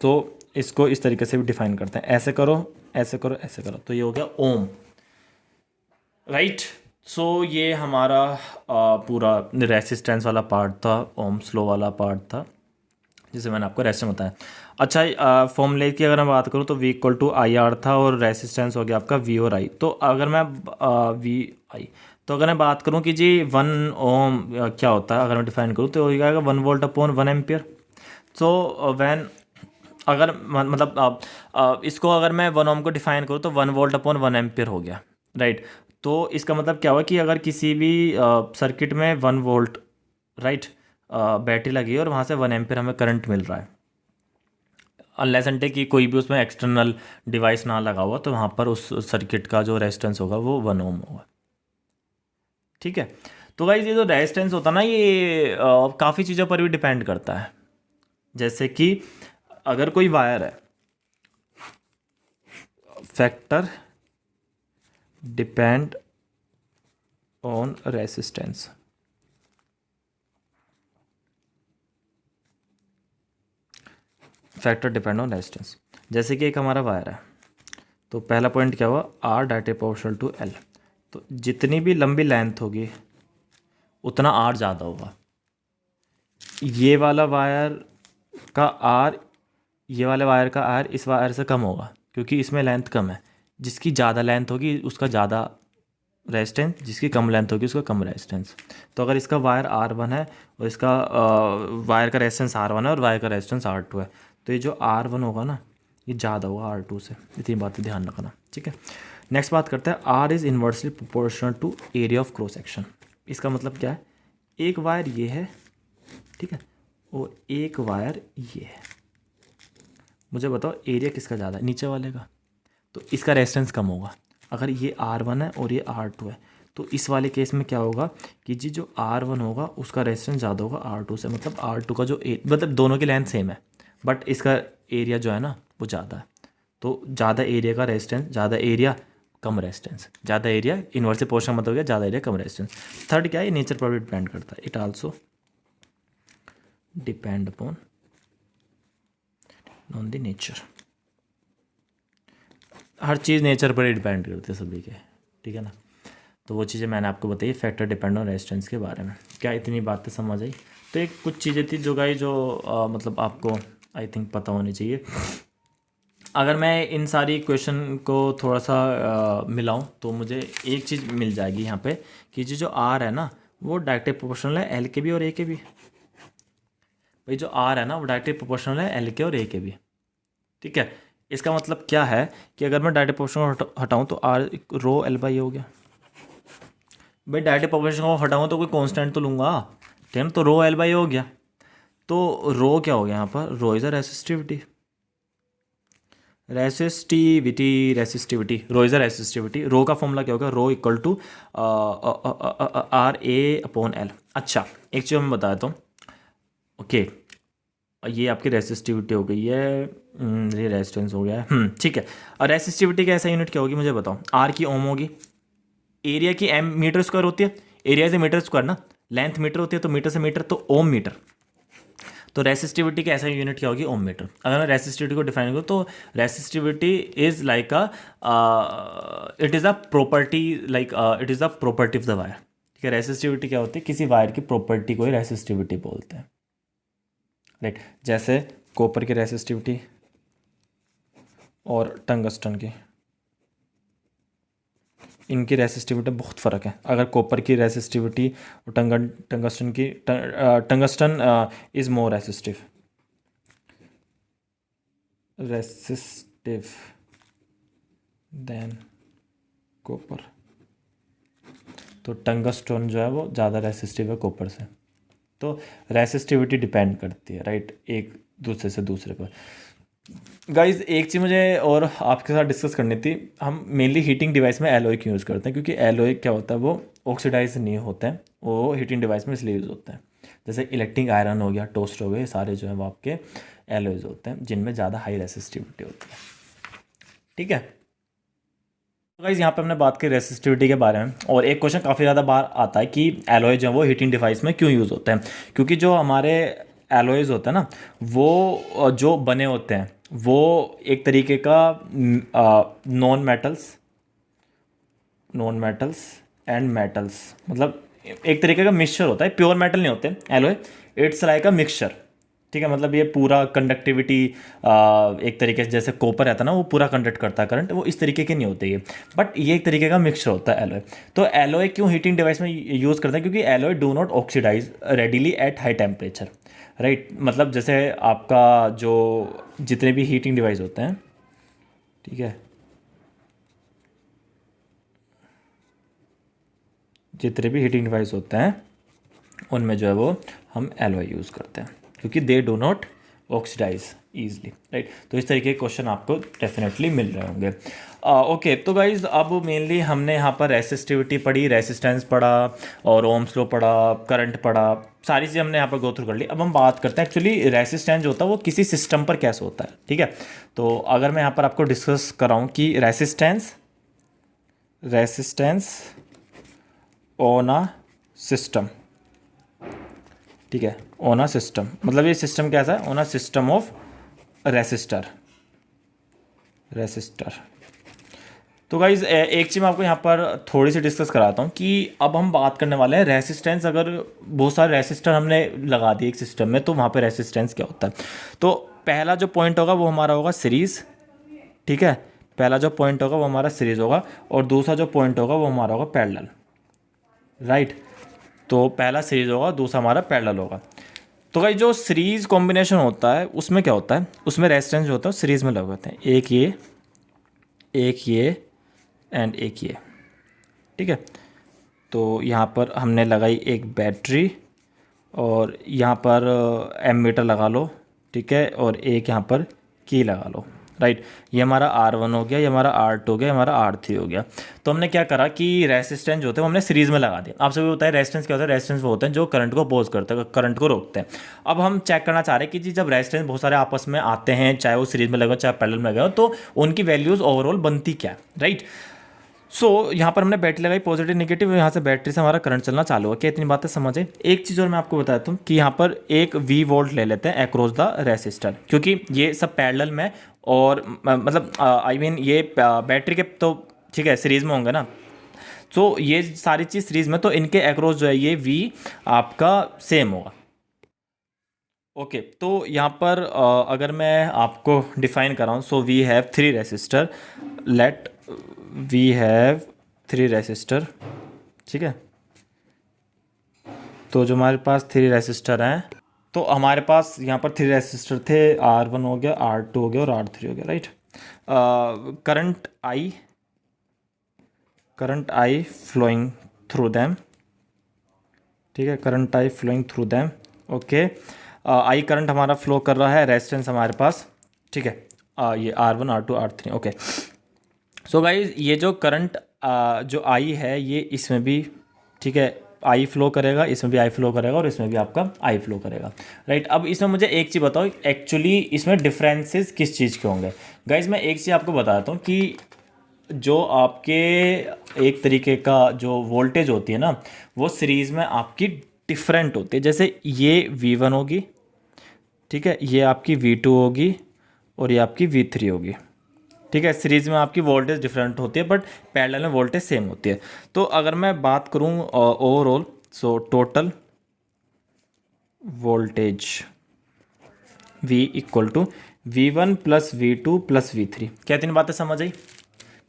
तो इसको इस तरीके से भी डिफाइन करते हैं, ऐसे करो ऐसे करो ऐसे करो, तो ये हो गया ओम, राइट। सो ये हमारा पूरा रेसिस्टेंस वाला पार्ट था, ओम स्लो वाला पार्ट था, जिसे मैंने आपको रेजिस्टेंस बताया। अच्छा, फॉर्मूले की अगर मैं बात करूँ तो V equal to I R था, और रेसिस्टेंस हो गया आपका V और I। तो अगर मैं V I, तो अगर मैं बात करूँ कि जी 1 ओम क्या होता है, अगर मैं डिफाइन करूँ तो हो जाएगा 1 volt upon 1 ampere. So when अगर मतलब इसको अगर मैं 1 ओम को डिफाइन करूँ तो 1 वोल्ट अपॉन 1 एम्पियर हो गया, राइट। तो इसका मतलब क्या हुआ कि अगर किसी भी सर्किट में 1 वोल्ट, राइट, बैटरी लगी है और वहाँ से 1 एम्पियर हमें करंट मिल रहा है, अनलेस अनटिल कि कोई भी उसमें एक्सटर्नल डिवाइस ना लगा हुआ, तो वहाँ पर उस सर्किट का जो रेजिस्टेंस होगा वो 1 ओम होगा, ठीक है। तो गाइस ये जो रेजिस्टेंस होता है ना, ये काफ़ी चीज़ों पर भी डिपेंड करता है। जैसे कि अगर कोई वायर है, factor depend on resistance, factor depend on resistance. जैसे कि एक हमारा वायर है, तो पहला पॉइंट क्या हुआ, R directly proportional to L. तो जितनी भी लंबी लेंथ होगी उतना आर ज़्यादा होगा। ये वाला वायर का आर, ये वाले वायर का आर इस वायर से कम होगा, क्योंकि इसमें लेंथ कम है। जिसकी ज़्यादा लेंथ होगी उसका ज़्यादा रेजिस्टेंस, जिसकी कम लेंथ होगी उसका कम रेजिस्टेंस। तो अगर इसका वायर R1 है और इसका वायर का रेजिस्टेंस R1 है और वायर का रेजिस्टेंस R2 है, तो ये जो R1 होगा ना, ये ज़्यादा होगा R2 से। इतनी बातें ध्यान रखना, ठीक है। नेक्स्ट बात करते हैं, R is inversely proportional to area of cross section. इसका मतलब क्या है, एक वायर ये है, ठीक है, और एक वायर ये है। मुझे बताओ एरिया किसका ज़्यादा है, नीचे वाले का, तो इसका रेजिस्टेंस कम होगा। अगर ये R1 है और ये R2 है, तो इस वाले केस में क्या होगा कि जी जो R1 होगा उसका रेजिस्टेंस ज़्यादा होगा R2 से, मतलब R2 का जो मतलब दोनों की लेंथ सेम है, बट इसका एरिया जो है ना वो ज़्यादा है। तो ज़्यादा एरिया का रेजिस्टेंस, ज़्यादा एरिया कम रेजिस्टेंस, ज़्यादा एरिया इन्वर्सली प्रोपोर्शनल मतलब क्या, ज़्यादा एरिया कम रेजिस्टेंस। थर्ड क्या है, ये नेचर पर भी डिपेंड करता है, it also depend upon on the nature, her cheese nature पर ही डिपेंड करती है सभी के, ठीक है ना। तो वो चीज़ें मैंने आपको बताई फैक्टर डिपेंड ऑन रेजिस्टेंस के बारे में। क्या इतनी बातें समझ आई? तो एक कुछ चीज़ें थी जो गाइस जो मतलब आपको आई थिंक पता होनी चाहिए। अगर मैं इन सारी क्वेश्चन को थोड़ा सा मिलाऊं तो मुझे एक चीज़ मिल जाएगी यहाँ पे कि जो आर है ना वो डायरेक्टली प्रोपोर्शनल है एल के भी और ए के भी। भाई जो आर है ना वो डायरेक्टली प्रोपोर्शनल है एल के और ए के भी, ठीक है। इसका मतलब क्या है कि अगर मैं डायरेक्टली प्रोपोर्शनल हटाऊं तो आर रो एल बाई हो गया। भाई डायरेक्टली प्रोपोर्शनल को हटाऊं तो कोई कांस्टेंट तो लूँगा, ठीक है ना। तो रो एल बाई हो गया, तो रो क्या हो गया यहाँ पर, rho is a resistivity, resistivity rho is a resistivity. Rho का फॉर्मूला क्या होगा, rho equal to R A upon L. अच्छा एक चीज़ मैं बता देता हूँ, ओके ये आपकी रेसिस्टिविटी हो गई है, ये रेजिस्टेंस हो गया है, ठीक है। और रेसिस्टिविटी का ऐसा यूनिट क्या होगी मुझे बताओ, आर की ओम होगी, एरिया की एम मीटर स्क्वायर होती है, एरिया से मीटर स्क्वायर ना, लेंथ मीटर होती है तो मीटर से मीटर तो ओम मीटर। तो रेसिस्टिविटी का ऐसा यूनिट क्या होगी, ओम मीटर। अगर मैं रेसिस्टिविटी को डिफाइन करूँ तो resistivity is like it is a property, like it is a property of the wire, ठीक है। रेसिस्टिविटी क्या होती है, किसी वायर की प्रॉपर्टी को ही रेसिस्टिविटी बोलते हैं, राइट। जैसे कॉपर की रेसिस्टिविटी और टंगस्टन की, इनकी रेसिस्टिविटी बहुत फ़र्क है। अगर कॉपर की रेसिस्टिविटी और टंगस्टन की, tungsten is more resistive than copper, तो टंगस्टन जो है वो ज़्यादा रेसिस्टिव है कॉपर से। तो रेसिस्टिविटी डिपेंड करती है, राइट, एक दूसरे से दूसरे पर। गाइज एक चीज़ मुझे और आपके साथ डिस्कस करनी थी, हम मेनली हीटिंग डिवाइस में एलॉय क्यों यूज़ करते हैं, क्योंकि एलॉय क्या होता है वो ऑक्सीडाइज नहीं होते हैं, वो हीटिंग डिवाइस में इसलिए यूज़ होते हैं। जैसे इलेक्ट्रिक आयरन हो गया, टोस्ट हो गए, सारे जो है वो आपके एलॉयज होते हैं जिनमें ज़्यादा हाई रेसिस्टिविटी होती है, ठीक है। तो गाइज यहाँ पे हमने बात की रेसिस्टिविटी के बारे में, और एक क्वेश्चन काफ़ी ज़्यादा बार आता है कि एलॉय जो है वो हीटिंग डिवाइस में क्यों यूज़ होते हैं। क्योंकि जो हमारे एलॉयज़ होते हैं ना वो जो बने होते हैं वो एक तरीके का नॉन मेटल्स एंड मेटल्स, मतलब एक तरीके का मिक्सचर होता है, प्योर मेटल नहीं होते alloy, it's like a mixture, ठीक है। मतलब ये पूरा कंडक्टिविटी एक तरीके से जैसे कॉपर रहता है ना वो पूरा कंडक्ट करता है करंट, वो इस तरीके के नहीं होते ये, बट ये एक तरीके का मिक्सचर होता है एलॉय। तो एलॉय क्यों हीटिंग डिवाइस में यूज़ करते हैं, क्योंकि alloy do not oxidise readily at high temperature, right. मतलब जैसे आपका जो जितने भी हीटिंग डिवाइस होते हैं, ठीक है, जितने भी हीटिंग डिवाइस होते हैं उनमें जो है वो हम एलॉय यूज़ करते हैं क्योंकि they do not oxidise easily, right. तो इस तरीके के क्वेश्चन आपको डेफिनेटली मिल रहे होंगे। ओके तो गाइज अब मेनली हमने यहाँ पर रेसिस्टिविटी पढ़ी, रेसिस्टेंस पढ़ा और ओम्स लॉ पढ़ा, करंट पढ़ा, सारी चीज़ें हमने यहाँ पर गो थ्रू कर ली। अब हम बात करते हैं एक्चुअली रेसिस्टेंस जो होता है वो किसी सिस्टम पर कैसे होता है, ठीक है। तो अगर मैं यहाँ पर आपको डिस्कस कराऊँ कि रेसिस्टेंस ऑन अ सिस्टम, ठीक है, ऑन अ सिस्टम, मतलब ये सिस्टम कैसा है, on a system of resistor. तो गाइज एक चीज़ मैं आपको यहाँ पर थोड़ी सी डिस्कस कराता हूँ कि अब हम बात करने वाले हैं रेसिस्टेंस। अगर बहुत सारे रेसिस्टर हमने लगा दिए एक सिस्टम में तो वहाँ पे रेसिस्टेंस क्या होता है। तो पहला जो पॉइंट होगा वो हमारा होगा सीरीज़, ठीक है, पहला जो पॉइंट होगा वो हमारा सीरीज़ होगा, और दूसरा जो पॉइंट होगा वो हमारा होगा पैरेलल, राइट। तो पहला सीरीज़ होगा, दूसरा हमारा पैरेलल होगा। तो भाई जो सीरीज़ कॉम्बिनेशन होता है उसमें क्या होता है, उसमें रेजिस्टेंस जो होता है सीरीज़ में लगे होते हैं, एक ये एंड एक ये, ठीक है। तो यहाँ पर हमने लगाई एक बैटरी और यहाँ पर एमीटर लगा लो, ठीक है, और एक यहाँ पर की लगा लो, राइट। ये हमारा R1 हो गया, ये हमारा R2 हो गया, हमारा R3 हो गया। तो हमने क्या करा कि रेसिस्टेंस जो होते हैं वो हमने सीरीज़ में लगा दिया। आप सभी बताएं रेसिस्टेंस क्या होता है, रेसिस्टेंस वो होते हैं जो करंट को अपोज करते हैं, करंट को रोकते हैं। अब हम चेक करना चाह रहे हैं कि जी जब रेसिस्टेंस बहुत सारे आपस में आते हैं, चाहे वो सीरीज़ में लगे हो चाहे पैरेलल में लगे हो, तो उनकी वैल्यूज़ ओवरऑल बनती क्या है, राइट। यहाँ पर हमने बैटरी लगाई पॉजिटिव नेगेटिव, यहाँ से बैटरी से हमारा करंट चलना चालू हो। क्या इतनी बातें समझे? एक चीज़ और मैं आपको बताता हूँ कि यहाँ पर एक V वोल्ट ले लेते हैं अक्रॉस द रेसिस्टर, क्योंकि ये सब पैरेलल में और मतलब आई मीन ये बैटरी के तो ठीक है सीरीज़ में होंगे ना, तो ये सारी चीज़ सीरीज़ में, तो इनके अक्रॉस जो है ये V आपका सेम होगा। ओके तो यहाँ पर अगर मैं आपको डिफाइन कराऊँ, so we have 3 resistor, let we have 3 resistor, ठीक है। तो जो हमारे पास 3 रेसिस्टर हैं, तो हमारे पास यहाँ पर 3 रेसिस्टर थे, R1 हो गया, R2 हो गया और R3 हो गया, right. Current I flowing through them, ठीक है, current I flowing through them, okay. I current हमारा फ्लो कर रहा है, रेजिस्टेंस हमारे पास, ठीक है, ये R1 R2 R3, okay. So guys ये जो करंट जो आई है ये इसमें भी, ठीक है, आई फ्लो करेगा, इसमें भी आई फ्लो करेगा और इसमें भी आपका आई फ्लो करेगा, राइट। अब इसमें मुझे एक चीज़ बताओ, एक्चुअली इसमें डिफरेंसेस किस चीज़ के होंगे? गाइज मैं एक चीज़ आपको बताता हूँ कि जो आपके एक तरीके का जो वोल्टेज होती है ना, वो सीरीज़ में आपकी डिफरेंट होती है। जैसे ये V1 होगी, ठीक है, ये आपकी V2 होगी और ये आपकी V3 होगी, ठीक है। सीरीज़ में आपकी वोल्टेज डिफरेंट होती है बट पैरेलल में वोल्टेज सेम होती है। तो अगर मैं बात करूं overall, so total voltage V equal to V1 plus V2 plus V3। क्या तीन बातें समझ आई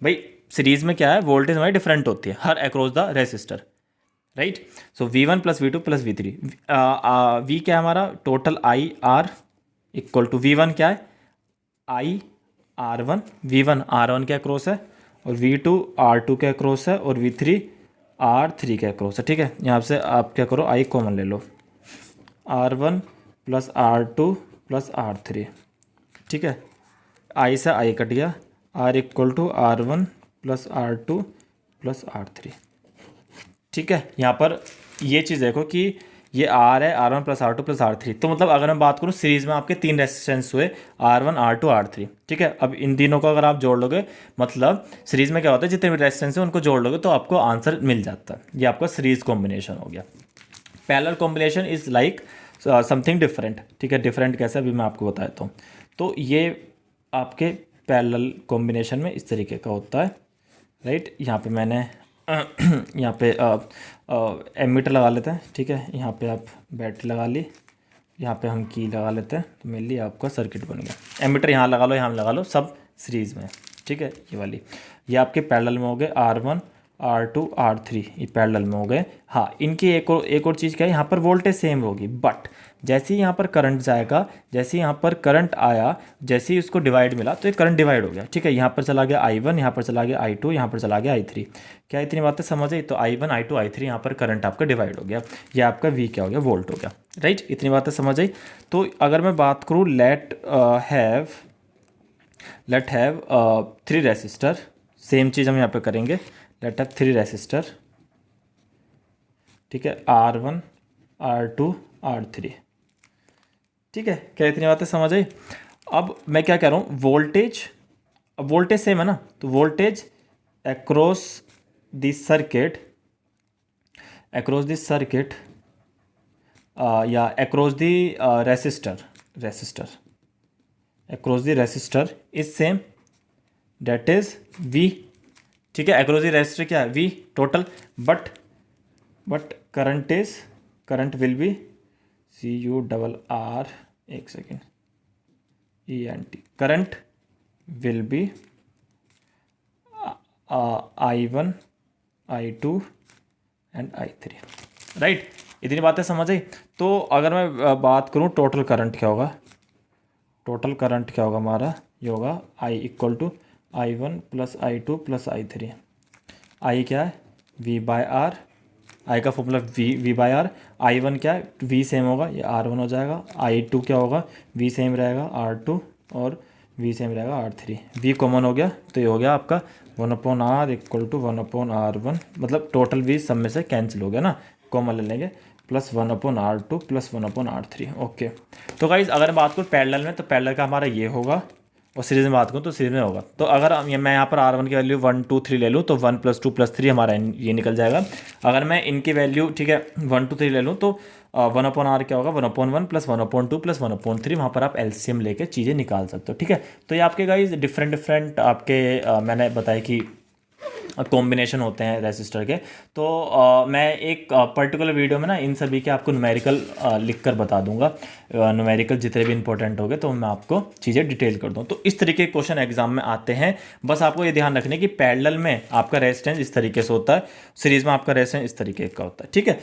भाई? सीरीज़ में क्या है, वोल्टेज हमारी डिफरेंट होती है हर across the resistor, right. So V1 plus V2 plus V3, V क्या है हमारा, total I R equal to V1 क्या है, आई R1, V1 R1 के अक्रॉस है और V2 R2 के अक्रॉस है और V3 R3 के अक्रॉस है, ठीक है। यहाँ से आप क्या करो, आई कॉमन ले लो, R1 plus R2 plus R3, ठीक है। आई से आई कट गया, R equal to R1 plus R2 plus R3, ठीक है। यहाँ पर ये चीज़ देखो कि ये R है, R1 plus R2 plus R3, तो मतलब अगर मैं बात करूँ सीरीज़ में आपके 3 रेजिस्टेंस हुए, R1 R2 R3, ठीक है। अब इन तीनों को अगर आप जोड़ लोगे, मतलब सीरीज़ में क्या होता है, जितने भी रेजिस्टेंस है उनको जोड़ लोगे तो आपको आंसर मिल जाता है। ये आपका सीरीज़ कॉम्बिनेशन हो गया। Parallel combination is like something different, ठीक है। डिफरेंट कैसे, अभी मैं आपको बताता हूँ। तो ये आपके पैरेलल कॉम्बिनेशन में इस तरीके का होता है, राइट। यहाँ पे मैंने यहाँ पे एमीटर लगा लेते हैं, ठीक है। यहाँ पे आप बैटरी लगा ली, यहाँ पे हम की लगा लेते हैं, तो मेनली आपका सर्किट बन गया। एमीटर यहाँ लगा लो, यहाँ लगा लो, सब सीरीज़ में, ठीक है। ये वाली ये आपके पैरेलल में हो गए, R1 R2 R3 ये पैरेलल में हो गए। हाँ, इनकी एक और चीज़ क्या है, यहाँ पर वोल्टेज सेम होगी, बट जैसे ही यहाँ पर करंट जाएगा, जैसे ही यहाँ पर करंट आया, जैसे ही उसको डिवाइड मिला तो ये करंट डिवाइड हो गया, ठीक है। यहाँ पर चला गया I1, यहाँ पर चला गया I2, यहाँ पर चला गया I3। क्या इतनी बातें समझ आई? तो I1 I2 I3 यहाँ पर करंट आपका डिवाइड हो गया, ये आपका V क्या हो गया, वोल्ट हो गया, राइट। इतनी बातें समझ आई। तो अगर मैं बात करूँ, लेट हैव 3 रेसिस्टर, सेम चीज़ हम यहाँ पे करेंगे, लेट हैव 3 रेसिस्टर, ठीक है, R1 R2 R3, ठीक है। क्या इतनी बातें समझ आई? अब मैं क्या कह रहा हूँ, वोल्टेज, अब वोल्टेज सेम है ना, तो वोल्टेज अक्रॉस दिस सर्किट या across the resistor across the resistor is same, that is V, ठीक है। अक्रॉस दी रेसिस्टर क्या है, V total, but current will be CURR, एक second, ENT, current will be I1 I2 and I3, right. इतनी बातें समझ आई। तो अगर मैं बात करूँ टोटल करंट क्या होगा, हमारा ये होगा I equal to I1 plus I2 plus I3। I क्या है, V/R, I का फॉर्मूला V/R। I1 क्या है, V सेम होगा, ये R1 हो जाएगा। I2 क्या होगा, V सेम रहेगा, R2, और V सेम रहेगा R3। V कॉमन हो गया, तो ये हो गया आपका 1/R इक्वल टू 1/R1, मतलब टोटल V सब में से कैंसिल हो गया ना, कॉमन ले लेंगे, plus 1/R2 plus 1/R3, okay. तो गाइज अगर बात करूँ पैरेलल में, तो पैरेलल का हमारा ये होगा, और सीरीज में बात करूँ तो सीरीज में होगा। तो अगर मैं यहाँ पर R1 की वैल्यू 1 2 3 ले लूँ तो 1 + 2 + 3 हमारा ये निकल जाएगा। अगर मैं इनकी वैल्यू ठीक है 1 2 3 ले लूँ तो 1/R क्या होगा, 1/1 + 1/2 + 1/3। वहाँ पर आप एलसीएम लेके चीज़ें निकाल सकते हो। ठीक है, तो ये आपके गाइस डिफरेंट आपके मैंने बताया कि कॉम्बिनेशन होते हैं रेसिस्टर के। तो मैं एक पर्टिकुलर वीडियो में ना इन सभी के आपको न्यूमेरिकल लिख कर बता दूंगा, न्यूमेरिकल जितने भी इंपॉर्टेंट हो गए तो मैं आपको चीज़ें डिटेल कर दूँ। तो इस तरीके के क्वेश्चन एग्जाम में आते हैं। बस आपको ये ध्यान रखने की पैरेलल में आपका रेजिस्टेंस इस तरीके से होता है, सीरीज में आपका रेजिस्टेंस इस तरीके का होता है। ठीक है,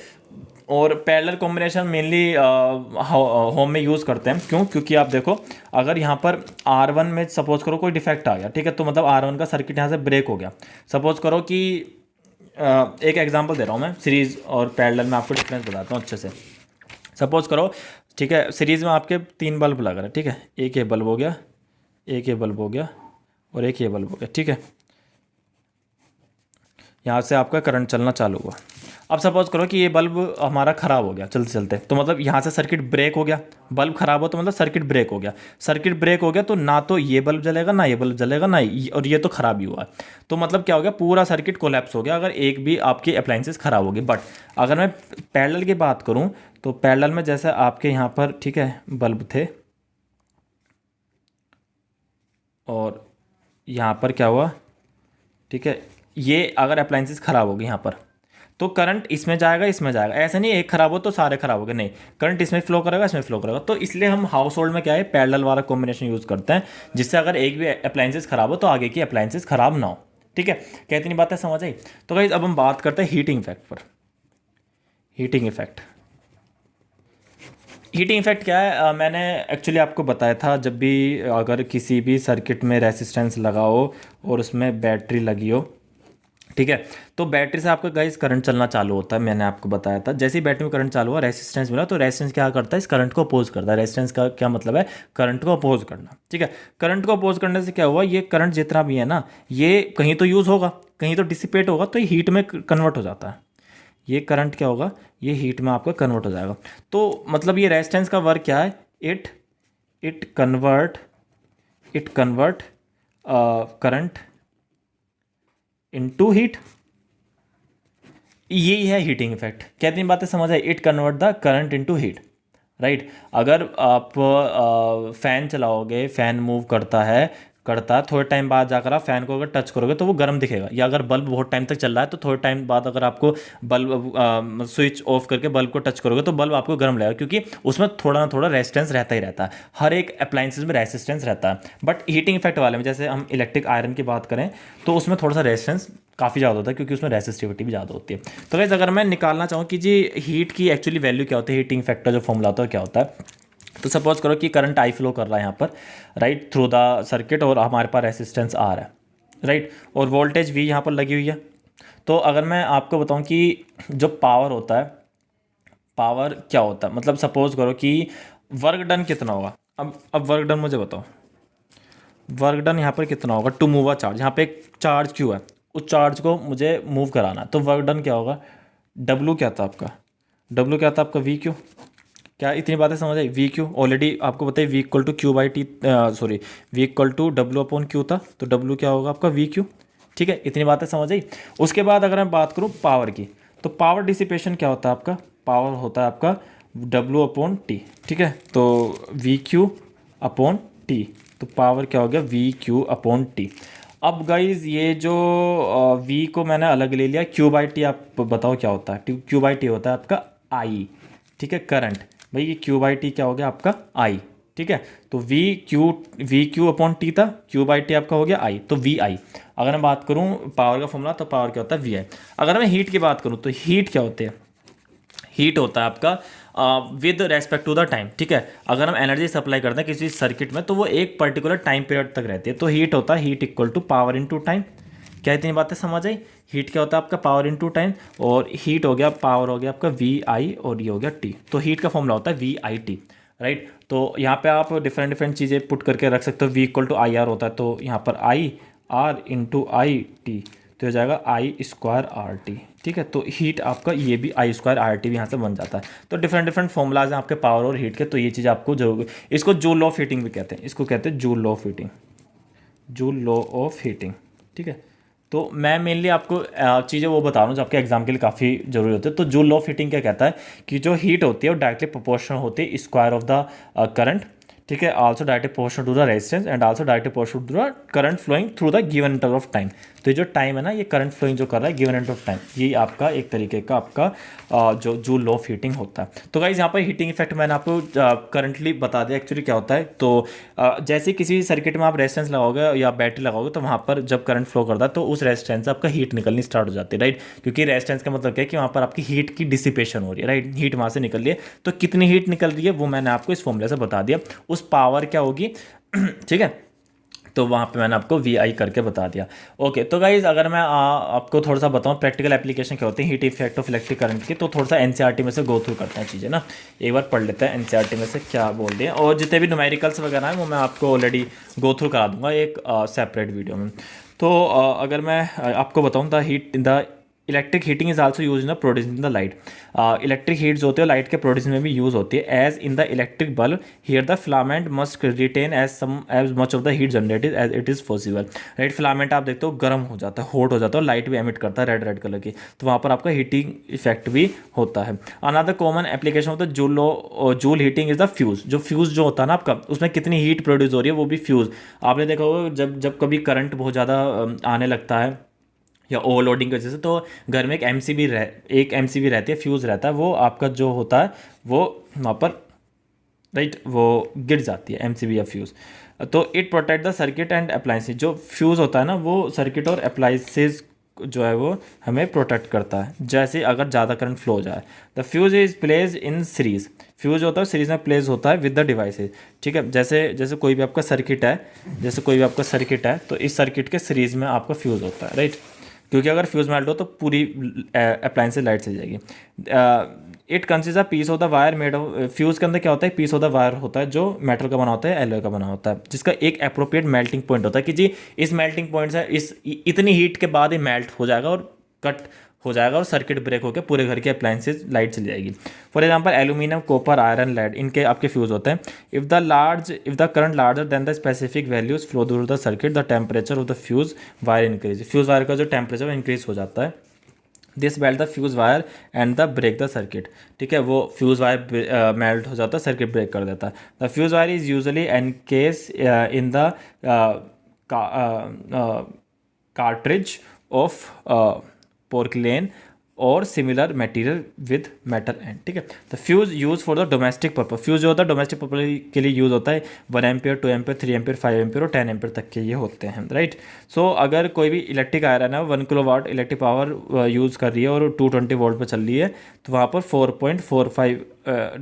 और पैरेलल कॉम्बिनेशन मेनली होम में यूज़ करते हैं। क्यों? क्योंकि आप देखो अगर यहाँ पर R1 में सपोज करो कोई डिफेक्ट आ गया, ठीक है, तो मतलब R1 का सर्किट यहाँ से ब्रेक हो गया। सपोज करो कि एक एग्जांपल दे रहा हूँ मैं, सीरीज़ और पैरेलल में आपको डिफरेंस बताता हूँ अच्छे से। सपोज करो ठीक है, सीरीज़ में आपके 3 बल्ब लग रहे हैं। ठीक है, एक ये बल्ब हो गया, एक ये बल्ब हो गया और एक ये बल्ब हो गया। ठीक है, यहाँ से आपका करंट चलना चालू हुआ। अब सपोज करो कि ये बल्ब हमारा ख़राब हो गया चलते चलते, तो मतलब यहाँ से सर्किट ब्रेक हो गया। बल्ब ख़राब हो तो मतलब सर्किट ब्रेक हो गया। सर्किट ब्रेक हो गया तो ना तो ये बल्ब जलेगा, ना ये बल्ब जलेगा, ना और ये तो ख़राब ही हुआ। तो मतलब क्या हो गया, पूरा सर्किट कोलैप्स हो गया अगर एक भी आपकी अप्लाइंसेस ख़राब होगी। बट अगर मैं पैरेलल की बात करूँ तो पैरेलल में जैसे आपके यहाँ पर ठीक है बल्ब थे और यहाँ पर क्या हुआ, ठीक है, ये अगर अप्लाइंसेस ख़राब होगी यहाँ पर तो करंट इसमें जाएगा, इसमें जाएगा। ऐसा नहीं एक खराब हो तो सारे खराब हो गए, नहीं, करंट इसमें फ्लो करेगा, इसमें फ्लो करेगा। तो इसलिए हम हाउस होल्ड में क्या है पैरेलल वाला कॉम्बिनेशन यूज़ करते हैं, जिससे अगर एक भी अप्लाइंसेस खराब हो तो आगे की अप्लाइंसेस खराब ना हो। ठीक है, क्या इतनी बातें समझ आई? तो गाइस अब हम बात करते हैं हीटिंग इफेक्ट पर। हीटिंग इफेक्ट, हीटिंग इफेक्ट क्या है? मैंने एक्चुअली आपको बताया था, जब भी अगर किसी भी सर्किट में रेसिस्टेंस लगाओ और उसमें बैटरी लगी हो, ठीक है, तो बैटरी से आपका गाइस करंट चलना चालू होता है। मैंने आपको बताया था जैसे ही बैटरी में करंट चालू हुआ, रेसिस्टेंस मिला, तो रेसिस्टेंस क्या करता है, इस करंट को अपोज करता है। रेसिस्टेंस का क्या मतलब है, करंट को अपोज करना। ठीक है, करंट को अपोज करने से क्या हुआ, ये करंट जितना भी है ना, ये कहीं तो यूज़ होगा, कहीं तो डिसिपेट होगा, तो ये हीट में कन्वर्ट हो जाता है। ये करंट क्या होगा, ये हीट में आपका कन्वर्ट हो जाएगा। तो मतलब ये रेजिस्टेंस का वर्क क्या है, it convert current into heat. यही है हीटिंग इफेक्ट। क्या इतनी बातें समझ आई? It convert the current into heat, right. अगर आप फैन चलाओगे, फैन मूव करता है, थोड़े टाइम बाद जाकर आप फैन को अगर टच करोगे तो वो गर्म दिखेगा। या अगर बल्ब बहुत टाइम तक चल रहा है तो थोड़े टाइम बाद अगर आपको बल्ब स्विच ऑफ करके बल्ब को टच करोगे तो बल्ब आपको गर्म लगेगा, क्योंकि उसमें थोड़ा ना थोड़ा रेजिस्टेंस रहता ही रहता है। हर एक अप्लाइंसेस में रेजिस्टेंस रहता है। बट हीटिंग इफेक्ट वाले में जैसे हम इलेक्ट्रिक आयरन की बात करें तो उसमें थोड़ा सा रेजिस्टेंस काफ़ी ज़्यादा होता है, क्योंकि उसमें रेसिस्टिविटी भी ज़्यादा होती है। तो गाइस अगर मैं निकालना चाहूँ कि जी हीट की एक्चुअली वैल्यू क्या होती है, हीटिंग फैक्टर जो फॉर्मूला होता है क्या होता है, तो सपोज करो कि करंट आई फ्लो कर रहा है यहाँ पर, राइट, थ्रू द सर्किट, और हमारे पास रेसिस्टेंस आर है, राइट, और वोल्टेज वी यहाँ पर लगी हुई है। तो अगर मैं आपको बताऊँ कि जो पावर होता है, पावर क्या होता है, मतलब सपोज करो कि वर्क डन कितना होगा। अब वर्क डन मुझे बताओ, वर्क डन यहाँ पर कितना होगा टू मूव अ चार्ज। यहाँ पे एक चार्ज क्यू है, उस चार्ज को मुझे मूव कराना है, तो वर्क डन क्या होगा, डब्लू क्या था आपका, वी क्यू। क्या इतनी बातें समझ आई? वी क्यू ऑलरेडी आपको बताइए, V equal to Q by T, sorry, V equal to W upon Q था, तो डब्लू क्या होगा आपका, वी क्यू। ठीक है, इतनी बातें समझ आई। उसके बाद अगर मैं बात करूँ पावर की, तो पावर डिसिपेशन क्या होता है आपका, पावर होता है आपका डब्लू अपॉन टी। ठीक है, तो वी क्यू अपॉन टी, तो पावर क्या हो गया, वी क्यू अपॉन टी। अब गाइज ये जो वी को मैंने अलग ले लिया, क्यू बाई टी आप बताओ क्या होता है, क्यू बाई टी होता है आपका आई। ठीक है, करंट, भाई ये क्यू बाई टी क्या हो गया आपका आई। ठीक है, तो वी क्यू अपॉन टी था, क्यू बाई टी आपका हो गया आई, तो वी आई। अगर मैं बात करूँ पावर का फॉर्मूला, तो पावर क्या होता है, वी आई। अगर मैं हीट की बात करूँ तो हीट क्या होते हैं, हीट होता है आपका with respect to the time. ठीक है, अगर हम एनर्जी सप्लाई करते हैं किसी सर्किट में तो वो एक पर्टिकुलर टाइम पीरियड तक रहती है, तो हीट होता है heat equal to power into time. क्या इतनी बातें समझ आई? हीट क्या होता है आपका, पावर इनटू टाइम, और हीट हो गया, पावर हो गया आपका वी आई, और ये हो गया टी। तो हीट का फॉर्मूला होता है वी आई टी, राइट। तो यहाँ पे आप डिफरेंट चीज़ें पुट करके रख सकते हो। V equal to I R होता है, तो यहाँ पर I R into I T, तो हो जाएगा आई स्क्वायर आर टी। ठीक है, तो हीट आपका ये भी आई स्क्वायर आर टी भी यहाँ से बन जाता है। तो डिफरेंट फॉर्मूलाज हैं आपके पावर और हीट के, तो ये चीज़ आपको जरूर, इसको जूल लॉ ऑफ हीटिंग भी कहते हैं, इसको कहते हैं joule law of heating. Joule law of heating. ठीक है, तो मैं मेनली आपको चीज़ें वो बता रहा हूँ जो आपके एग्जाम के लिए काफ़ी जरूरी होती है। तो जूल लॉ ऑफ हीटिंग क्या कहता है कि जो हीट होती है वो डायरेक्टली प्रोपोर्शनल होती है स्क्वायर ऑफ द करंट। ठीक है, also directly proportional to the resistance and also directly proportional to the current flowing through the given interval of time. तो ये जो टाइम है ना, ये करंट फ्लोइंग जो कर रहा है गिवन इंटरवल ऑफ टाइम, ये आपका एक तरीके का आपका जो जूल लॉ ऑफ हीटिंग होता है। तो गाइज यहाँ पर हीटिंग इफेक्ट मैंने आपको करंटली बता दिया एक्चुअली क्या होता है। तो जैसे किसी सर्किट में आप रेजिस्टेंस लगाओगे या बैटरी लगाओगे तो वहाँ पर जब करंट फ्लो करता है तो उस रेजिस्टेंस से आपका हीट निकलनी स्टार्ट हो जाती है, राइट। क्योंकि रेजिस्टेंस का मतलब क्या है कि वहाँ पर आपकी हीट की डिसिपेशन हो रही है, राइट। हीट वहाँ से निकल रही है, तो कितनी हीट निकल रही है वो मैंने आपको इस फॉर्मूले से बता दिया। उस पावर क्या होगी ठीक है, तो वहाँ पे मैंने आपको VI करके बता दिया। ओके, तो गाइज अगर मैं आपको थोड़ा सा बताऊँ प्रैक्टिकल एप्लीकेशन क्या होती है heat effect of electric current की, तो थोड़ा सा NCERT में से गो थ्रू करते हैं चीज़ें ना, एक बार पढ़ लेते हैं NCERT में से क्या बोल दिए। और जितने भी न्यूमेरिकल्स वगैरह हैं वो मैं आपको ऑलरेडी गो थ्रू करा दूंगा एक सेपरेट वीडियो में। तो अगर मैं आपको बताऊँ the heat in the electric heating is also use in the producing the light. Electric heats होते हैं लाइट के प्रोड्यूसिंग में भी यूज होती है। As in the electric bulb here the filament must retain as much of the heat generated as it is possible, right. Filament आप देखते हो गर्म हो जाता है, हॉट हो जाता है, लाइट भी एमिट करता है रेड कलर की, तो वहाँ पर आपका हीटिंग इफेक्ट भी होता है। अनदर कॉमन एप्लीकेशन होता है joule heating is the fuse. जो फ्यूज जो होता है ना आपका, उसमें कितनी हीट प्रोड्यूस हो रही है वो भी फ्यूज। आपने देखा होगा जब कभी करंट बहुत ज़्यादा आने लगता है या ओवरलोडिंग की वजह से, तो घर में एक MCB रहती है, फ्यूज़ रहता है, वो आपका जो होता है वो वहाँ पर राइट वो गिर जाती है MCB या फ्यूज़। तो it protect the circuit and appliances. जो फ्यूज़ होता है ना वो सर्किट और अप्लायंसेज जो है वो हमें प्रोटेक्ट करता है जैसे अगर ज़्यादा करंट फ्लो हो जाए। The fuse is place in series. Fuse होता है सीरीज में प्लेस होता है विद द डिवाइसेज। ठीक है, जैसे कोई भी आपका सर्किट है, तो इस सर्किट के सीरीज में आपका फ्यूज़ होता है, राइट। क्योंकि अगर फ्यूज़ मेल्ट हो तो पूरी अप्लायंस से लाइट चल जाएगी। It consist a piece of the wire made of. Fuse के अंदर क्या होता है, पीस ऑफ द वायर होता है जो मेटल का बना होता है, एलॉय का बना होता है, जिसका एक अप्रोप्रिएट मेल्टिंग पॉइंट होता है कि जी इस मेल्टिंग पॉइंट से इतनी हीट के बाद ही मेल्ट हो जाएगा और कट हो जाएगा और सर्किट ब्रेक होकर पूरे घर के अप्लायंसेज लाइट चली जाएगी। For example aluminium, copper, iron, lead, इनके आपके फ्यूज होते हैं। If the current larger than the specific values flow through the circuit the temperature of the fuse wire increase. Fuse wire का जो टेम्परेचर इंक्रीज हो जाता है। This melt the fuse wire and the break the circuit. ठीक है, वो fuse wire melt हो जाता है, सर्किट ब्रेक कर देता है। The fuse wire is usually encase in the cartridge of porcelain or similar material with metal end. ठीक है, तो fuse use for the domestic purpose. Fuse जो होता है डोमेस्टिक पर्पज के लिए यूज होता है। 1 एम्पियर, 2 एम्पियर, 3 एम्पियर, 5 एम्पियर और 10 एम्पियर तक के ये होते हैं, राइट। सो अगर कोई भी इलेक्ट्रिक आयरन है 1 किलोवाट इलेक्ट्रिक पावर यूज़ कर रही है और 220 वोल्ट पर चल रही है, तो वहाँ पर 4.45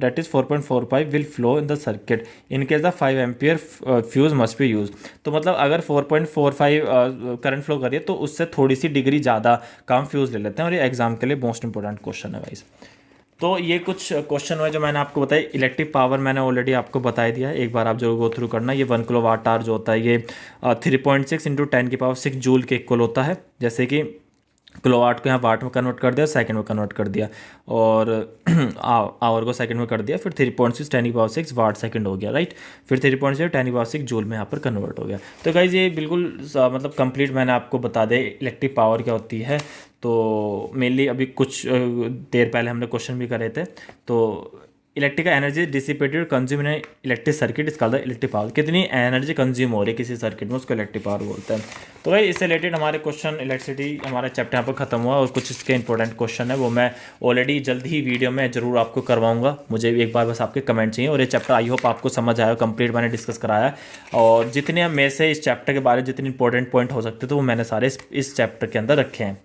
that is 4.45 will flow in the circuit in case the 5 ampere fuse must be used। तो मतलब अगर 4.45 करंट फ्लो कर रही है तो उससे थोड़ी सी डिग्री ज़्यादा कम फ्यूज़ ले लेते हैं, और ये एग्जाम के लिए मोस्ट इंपॉर्टेंट क्वेश्चन है गाइस। तो ये कुछ क्वेश्चन हुए जो मैंने आपको बताया। इलेक्ट्रिक पावर मैंने ऑलरेडी आपको बता दिया है, एक बार आप जो गो थ्रू करना। ये 1 किलोवाट आवर जो होता है ये 3.6 इंटू 10⁶ जूल के इक्वल होता है। जैसे कि किलोवाट को यहाँ वाट में कन्वर्ट कर दिया, सेकंड में कन्वर्ट कर दिया, और आवर को सेकंड में कर दिया, फिर 3.6 10⁶ वाट सेकंड हो गया, राइट। फिर 3.6 10⁶ जूल में यहाँ पर कन्वर्ट हो गया। तो गाइज ये बिल्कुल मतलब कंप्लीट मैंने आपको बता दिया इलेक्ट्रिक पावर क्या होती है। तो मेनली अभी कुछ देर पहले हमने क्वेश्चन भी करे थे। तो electrical energy dissipated consume in electric circuit इस कॉल्ड इलेक्ट्रिक पावर। कितनी एनर्जी कंज्यूम हो रही है किसी सर्किट में, उसको इलेक्ट्रिक पावर बोलते हैं। तो भाई इससे रिलेटेड हमारे क्वेश्चन इलेक्ट्रिसिटी हमारा चैप्टर यहाँ पर खत्म हुआ, और कुछ इसके इंपॉर्टेंट क्वेश्चन है वो मैं ऑलरेडी जल्द ही वीडियो में जरूर आपको करवाऊंगा। मुझे एक बार बस आपके कमेंट चाहिए। और ये चैप्टर आई होप आपको समझ आया, कंप्लीट मैंने डिस्कस कराया, और जितने में से इस चैप्टर के बारे में जितने इंपॉर्टेंट पॉइंट हो सकते तो वो मैंने सारे इस चैप्टर के अंदर रखे हैं।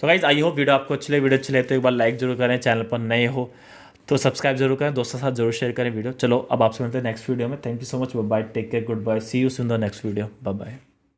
तो गाइज आई होप वीडियो आपको अच्छी लगे तो एक बार लाइक जरूर करें, चैनल पर नए हो तो सब्सक्राइब जरूर करें, दोस्तों के साथ जरूर शेयर करें वीडियो। चलो अब आपसे मिलते हैं नेक्स्ट वीडियो में। Thank you so much, bye, take care, good bye, see you soon the next video, bye bye.